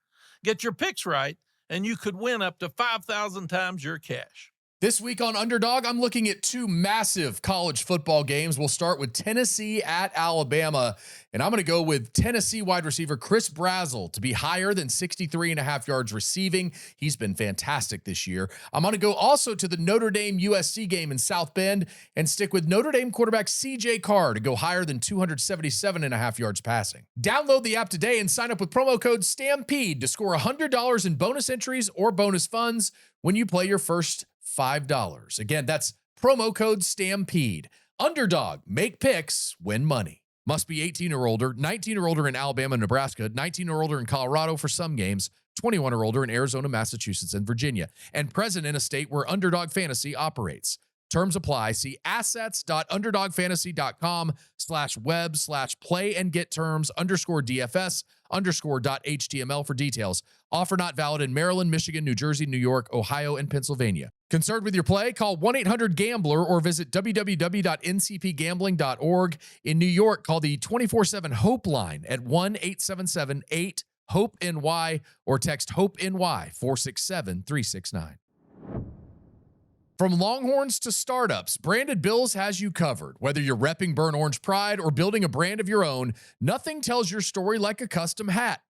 Get your picks right, and you could win up to 5,000 times your cash. This week on Underdog, I'm looking at two massive college football games. We'll start with Tennessee at Alabama, and I'm going to go with Tennessee wide receiver Chris Brazzell to be higher than 63.5 yards receiving. He's been fantastic this year. I'm going to go also to the Notre Dame USC game in South Bend and stick with Notre Dame quarterback CJ Carr to go higher than 277.5 yards passing. Download the app today and sign up with promo code STAMPEDE to score $100 in bonus entries or bonus funds when you play your first $5. Again, that's promo code STAMPEDE. Underdog, make picks, win money. Must be 18 or older, 19 or older in Alabama and Nebraska, 19 or older in Colorado for some games, 21 or older in Arizona, Massachusetts, and Virginia, and present in a state where Underdog Fantasy operates. Terms apply. See assets.underdogfantasy.com/web/play and get terms _DFS_.html for details. Offer not valid in Maryland, Michigan, New Jersey, New York, Ohio, and Pennsylvania. Concerned with your play? Call 1-800-GAMBLER or visit www.ncpgambling.org. In New York, call the 24/7 Hope line at 1-877-8-HOPE-NY or text HOPE-NY 467-369. From Longhorns to startups, Branded Bills has you covered. Whether you're repping Burnt Orange Pride or building a brand of your own, nothing tells your story like a custom hat.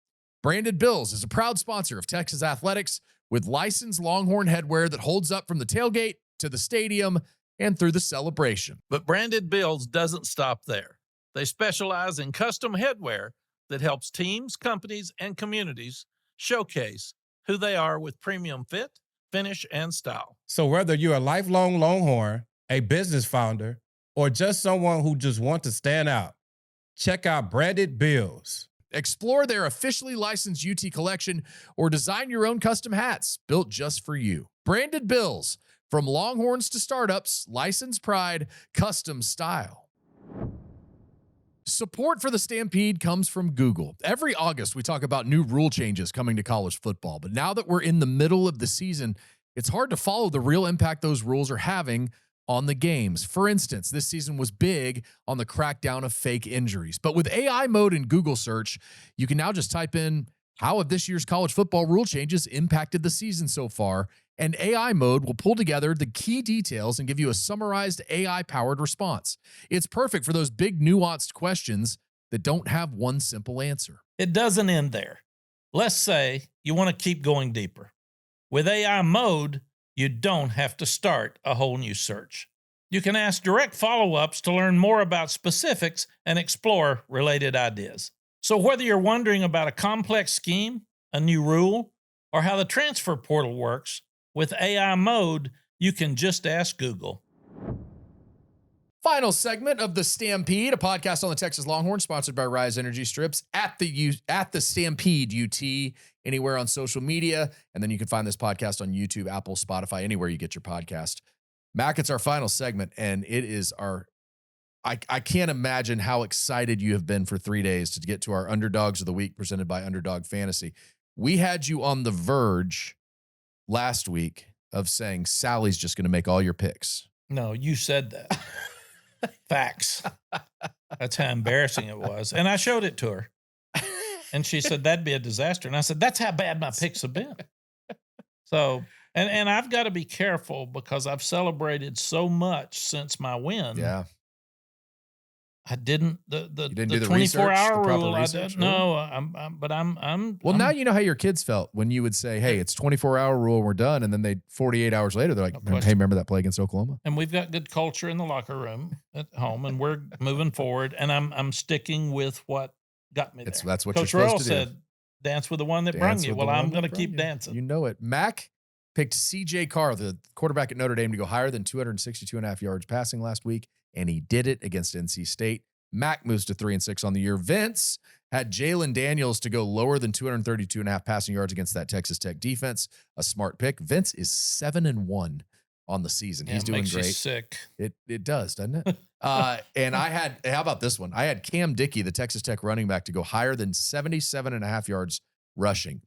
Branded Bills is a proud sponsor of Texas Athletics with licensed Longhorn headwear that holds up from the tailgate to the stadium and through the celebration. But Branded Bills doesn't stop there. They specialize in custom headwear that helps teams, companies, and communities showcase who they are with premium fit, finish, and style. So whether you're a lifelong Longhorn, a business founder, or just someone who just wants to stand out, check out Branded Bills. Explore their officially licensed UT collection or design your own custom hats built just for you. Branded Bills, from Longhorns to startups, licensed pride, custom style. Support for the Stampede comes from Google. Every August, we talk about new rule changes coming to college football, but now that we're in the middle of the season, it's hard to follow the real impact those rules are having on the games. For instance, this season was big on the crackdown of fake injuries. But with AI mode in Google search, you can now just type in, how have this year's college football rule changes impacted the season so far? And AI mode will pull together the key details and give you a summarized AI-powered response. It's perfect for those big, nuanced questions that don't have one simple answer. It doesn't end there. Let's say you want to keep going deeper. With AI mode, you don't have to start a whole new search. You can ask direct follow-ups to learn more about specifics and explore related ideas. So whether you're wondering about a complex scheme, a new rule, or how the transfer portal works, with AI mode, you can just ask Google. Final segment of the Stampede, a podcast on the Texas Longhorns, sponsored by Riize Energy Strips at the Stampede UT, anywhere on social media. And then you can find this podcast on YouTube, Apple, Spotify, anywhere you get your podcast. Mac, it's our final segment, and it is I can't imagine how excited you have been for 3 days to get to our Underdogs of the Week presented by Underdog Fantasy. We had you on the verge last week of saying Sally's just going to make all your picks. No, you said that. Facts. That's how embarrassing it was. And I showed it to her. And she said, that'd be a disaster. And I said, that's how bad my picks have been. So, and I've got to be careful because I've celebrated so much since my win. Yeah. I didn't the You didn't do the 24-hour research, rule. I research? did no. I'm. Well, now you know how your kids felt when you would say, "Hey, it's 24-hour rule, and we're done," and then 48 hours later, they're like, "Hey, remember that play against Oklahoma?" And we've got good culture in the locker room at home, and we're moving forward. And I'm sticking with what got me there. That's what Coach you're supposed Royal to said, do. "Dance with the one that brung you." Well, I'm going to keep dancing. You know it. Mac picked CJ Carr, the quarterback at Notre Dame, to go higher than 262.5 yards passing last week, and he did it against NC State. Mac moves to 3-6 on the year. Vince had Jalen Daniels to go lower than 232.5 passing yards against that Texas Tech defense. A smart pick. Vince is 7-1 on the season. Yeah, he's doing makes great. you sick. It does, doesn't it? And I had, how about this one? I had Cam Dickey, the Texas Tech running back, to go higher than 77.5 yards rushing.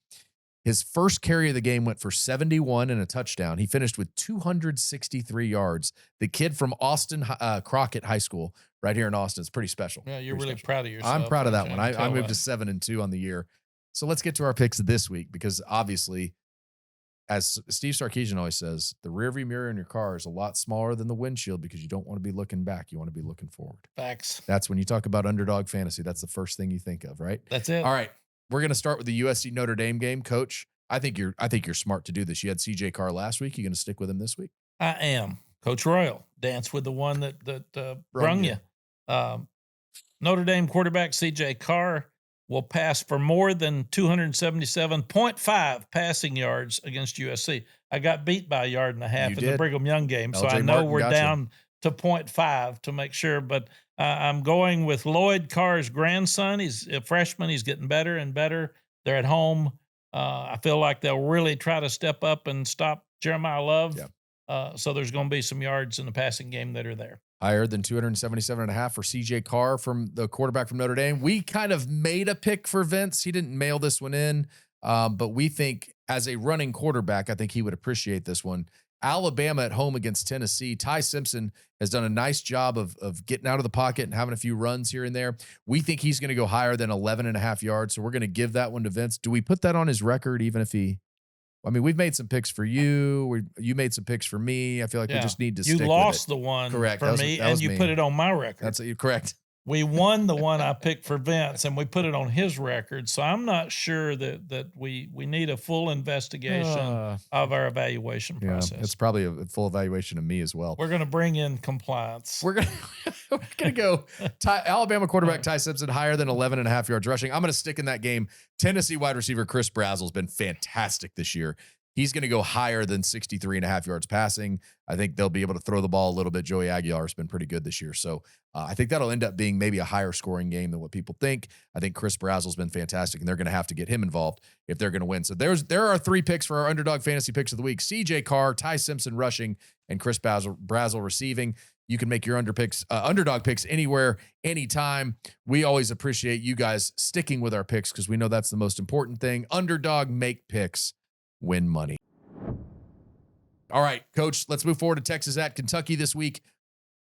His first carry of the game went for 71 and a touchdown. He finished with 263 yards. The kid from Austin Crockett High School right here in Austin is pretty special. Yeah, you're Pretty really special. proud of yourself. I'm proud of that one. I moved that. to 7-2 on the year. So let's get to our picks this week because obviously as Steve Sarkisian always says, the rearview mirror in your car is a lot smaller than the windshield because you don't want to be looking back. You want to be looking forward. Facts. That's when you talk about underdog fantasy. That's the first thing you think of, right? That's it. All right. We're going to start with the USC Notre Dame game. Coach, I think you're smart to do this. You had CJ Carr last week. You going to stick with him this week? I am. Coach Royal, dance with the one that brung you. Notre Dame quarterback CJ Carr will pass for more than 277.5 passing yards against USC. I got beat by 1.5 yards in the Brigham Young game, so I know we're down to 0.5 to make sure. But I'm going with Lloyd Carr's grandson. He's a freshman. He's getting better and better. They're at home. I feel like they'll really try to step up and stop Jeremiah Love. Yeah. So there's going to be some yards in the passing game that are there. Higher than 277.5 for CJ Carr from the quarterback from Notre Dame. We kind of made a pick for Vince. He didn't mail this one in, but we think as a running quarterback, I think he would appreciate this one. Alabama at home against Tennessee. Ty Simpson has done a nice job of getting out of the pocket and having a few runs here and there. We think he's going to go higher than 11.5 yards, so we're going to give that one to Vince. Do we put that on his record even if he – I mean, we've made some picks for you. You made some picks for me. I feel like we just need to stick with it. You lost the one correct. for me, and you put it on my record. That's correct. We won the one I picked for Vince, and we put it on his record. So I'm not sure that we need a full investigation of our evaluation process. It's probably a full evaluation of me as well. We're going to bring in compliance. We're gonna go Alabama quarterback Ty Simpson higher than 11.5 yards rushing. I'm going to stick in that game. Tennessee wide receiver Chris Brazzell has been fantastic this year. He's going to go higher than 63.5 yards passing. I think they'll be able to throw the ball a little bit. Joey Aguilar has been pretty good this year. So I think that'll end up being maybe a higher scoring game than what people think. I think Chris Brazzell's been fantastic, and they're going to have to get him involved if they're going to win. So there are 3 picks for our underdog fantasy picks of the week. CJ Carr, Ty Simpson rushing, and Chris Brazzell receiving. You can make your underdog picks anywhere, anytime. We always appreciate you guys sticking with our picks because we know that's the most important thing. Underdog make picks. Win money. All right, Coach, let's move forward to Texas at Kentucky this week.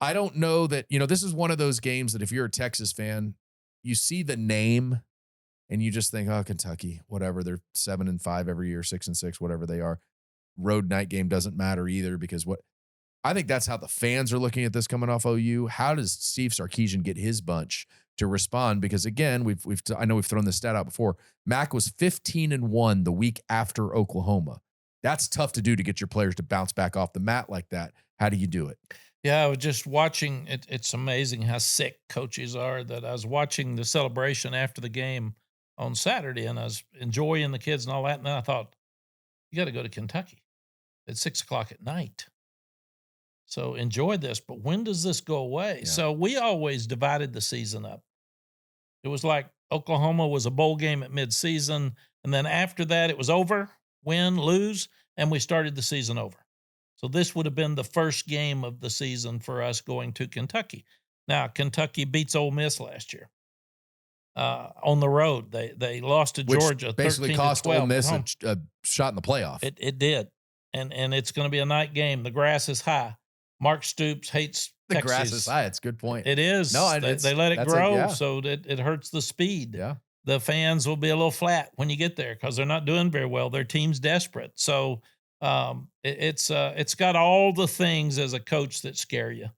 I don't know that, this is one of those games that if you're a Texas fan, you see the name and you just think, oh, Kentucky, whatever. They're 7-5 every year, 6-6, whatever they are. Road night game doesn't matter either because I think that's how the fans are looking at this coming off OU. How does Steve Sarkisian get his bunch to respond? Because again, I know we've thrown this stat out before. Mack was 15-1 the week after Oklahoma. That's tough to do to get your players to bounce back off the mat like that. How do you do it? Yeah, I was just watching. It's amazing how sick coaches are. That I was watching the celebration after the game on Saturday, and I was enjoying the kids and all that. And then I thought, you got to go to Kentucky at 6:00 at night. So enjoy this, but when does this go away? Yeah. So we always divided the season up. It was like Oklahoma was a bowl game at midseason, and then after that it was over, win, lose, and we started the season over. So this would have been the first game of the season for us going to Kentucky. Now, Kentucky beats Ole Miss last year on the road. They lost to Georgia, which basically cost Ole Miss a shot in the playoff. It did, and it's going to be a night game. The grass is high. Mark Stoops hates the Texas. grass is high. It's a good point. It is. No, they let it grow, so that it hurts the speed. Yeah. The fans will be a little flat when you get there because they're not doing very well. Their team's desperate. So it's got all the things as a coach that scare you.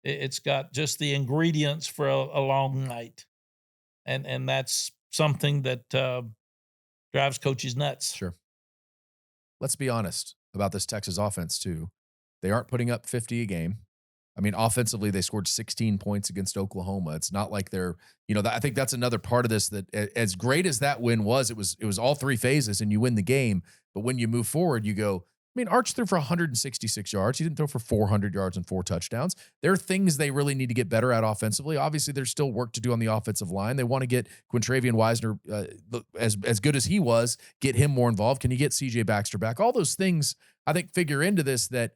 It's got just the ingredients for a long night. And that's something that drives coaches nuts. Sure. Let's be honest about this Texas offense too. They aren't putting up 50 a game. I mean, offensively, they scored 16 points against Oklahoma. It's not like they're, I think that's another part of this, that as great as that win was, it was all 3 phases and you win the game. But when you move forward, you go, Arch threw for 166 yards. He didn't throw for 400 yards and 4 touchdowns. There are things they really need to get better at offensively. Obviously, there's still work to do on the offensive line. They want to get Quintravian Wisner, as good as he was, get him more involved. Can you get CJ Baxter back? All those things, I think, figure into this, that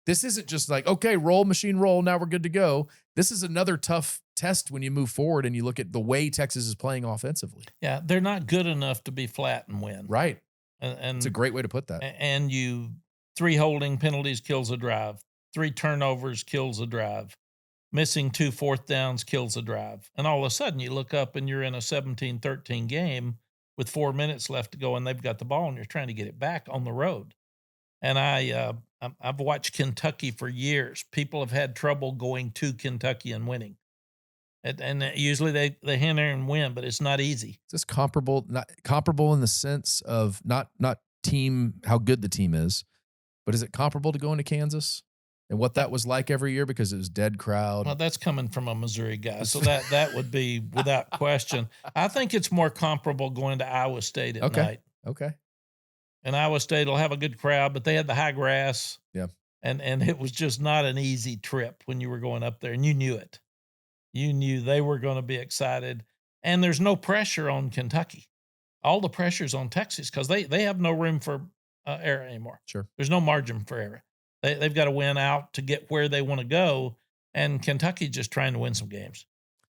this isn't just like, okay, roll, machine roll, now we're good to go. This is another tough test when you move forward and you look at the way Texas is playing offensively. Yeah, they're not good enough to be flat and win. Right. And it's a great way to put that. And 3 holding penalties kills a drive. 3 turnovers kills a drive. Missing 2 fourth downs kills a drive. And all of a sudden you look up and you're in a 17-13 game with 4 minutes left to go and they've got the ball and you're trying to get it back on the road. And I've watched Kentucky for years. People have had trouble going to Kentucky and winning. And usually they hang there and win, but it's not easy. Is this comparable? Not comparable in the sense of not team, how good the team is, but is it comparable to going to Kansas and what that was like every year because it was dead crowd? Well, that's coming from a Missouri guy, so that would be without question. I think it's more comparable going to Iowa State at night. Okay. And Iowa State will have a good crowd, but they had the high grass. Yeah. And it was just not an easy trip when you were going up there, and you knew it. You knew they were going to be excited, and there's no pressure on Kentucky. All the pressure's on Texas because they have no room for error anymore. Sure. There's no margin for error. They've got to win out to get where they want to go, and Kentucky's just trying to win some games.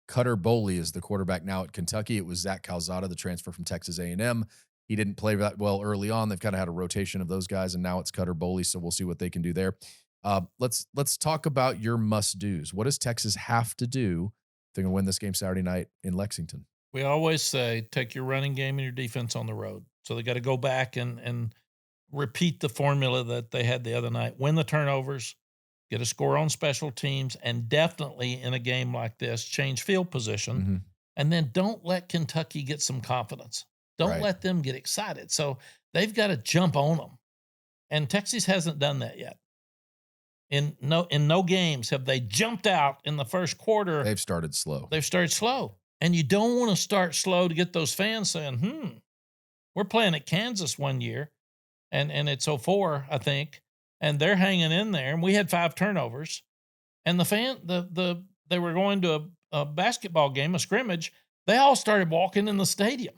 Cutter Boley is the quarterback now at Kentucky. It was Zach Calzada, the transfer from Texas A&M. He didn't play that well early on. They've kind of had a rotation of those guys, and now it's Cutter Boley, so we'll see what they can do there. Let's talk about your must-dos. What does Texas have to do if they're going to win this game Saturday night in Lexington? We always say take your running game and your defense on the road. So they got to go back and repeat the formula that they had the other night. Win the turnovers, get a score on special teams, and definitely in a game like this, change field position. Mm-hmm. And then don't let Kentucky get some confidence. Don't let them get excited. So they've got to jump on them. And Texas hasn't done that yet. In no games have they jumped out in the first quarter. They've started slow. And you don't want to start slow to get those fans saying, we're playing at Kansas one year, and it's 04, I think, and they're hanging in there. And we had 5 turnovers. And they were going to a basketball game, a scrimmage. They all started walking in the stadium.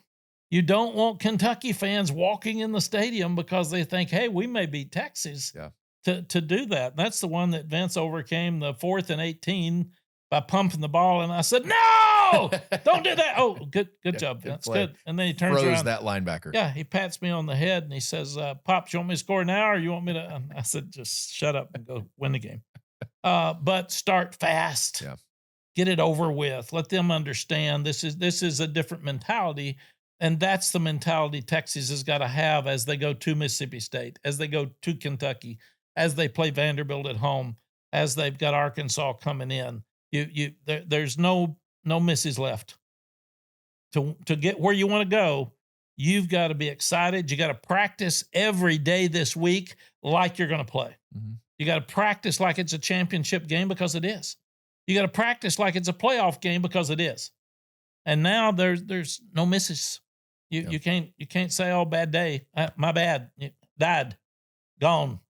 You don't want Kentucky fans walking in the stadium because they think, hey, we may beat Texas. Yeah. To do that. And that's the one that Vince overcame the 4th and 18 by pumping the ball. And I said, no, don't do that. Oh, good job, Vince. Good. And then he turns around. That linebacker. Yeah, he pats me on the head and he says, Pops, you want me to score now or you want me to? And I said, just shut up and go win the game. But start fast. Yeah. Get it over with. Let them understand this is a different mentality. And that's the mentality Texas has got to have as they go to Mississippi State, as they go to Kentucky, as they play Vanderbilt at home, as they've got Arkansas coming in. There's no misses left. To get where you want to go, you've got to be excited. You got to practice every day this week like you're going to play. Mm-hmm. You got to practice like it's a championship game because it is. You got to practice like it's a playoff game because it is. And now there's no misses. You can't say, oh, bad day. My bad. Died. Gone.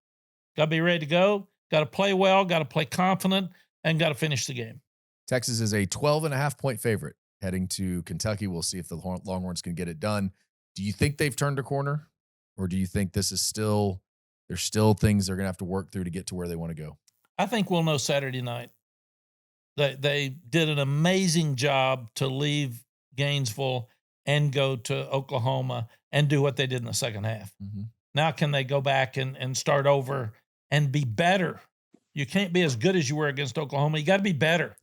Got to be ready to go. Got to play well. Got to play confident. And got to finish the game. Texas is a 12.5-point favorite heading to Kentucky. We'll see if the Longhorns can get it done. Do you think they've turned a corner? Or do you think this is there's still things they're going to have to work through to get to where they want to go? I think we'll know Saturday night. They did an amazing job to leave Gainesville and go to Oklahoma and do what they did in the second half. Mm-hmm. Now can they go back and start over and be better? You can't be as good as you were against Oklahoma. You got to be better.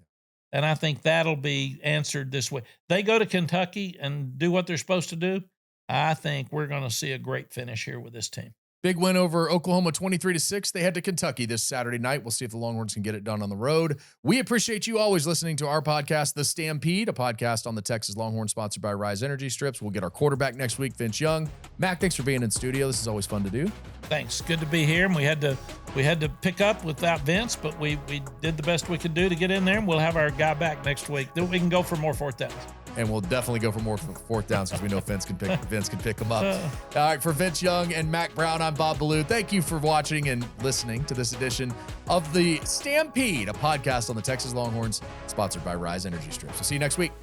And I think that'll be answered this way. They go to Kentucky and do what they're supposed to do. I think we're going to see a great finish here with this team. Big win over Oklahoma 23-6. They head to Kentucky this Saturday night. We'll see if the Longhorns can get it done on the road. We appreciate you always listening to our podcast, The Stampede, a podcast on the Texas Longhorns sponsored by Riize Energy Strips. We'll get our quarterback next week, Vince Young. Mac, thanks for being in studio. This is always fun to do. Thanks. Good to be here. And we had to pick up without Vince, but we did the best we could do to get in there, and we'll have our guy back next week. Then we can go for more fourth downs. And we'll definitely go for more fourth downs because we know Vince can pick them up. All right, for Vince Young and Mack Brown, I'm Bob Ballou. Thank you for watching and listening to this edition of The Stampede, a podcast on the Texas Longhorns, sponsored by Riize Energy Strips. We'll see you next week.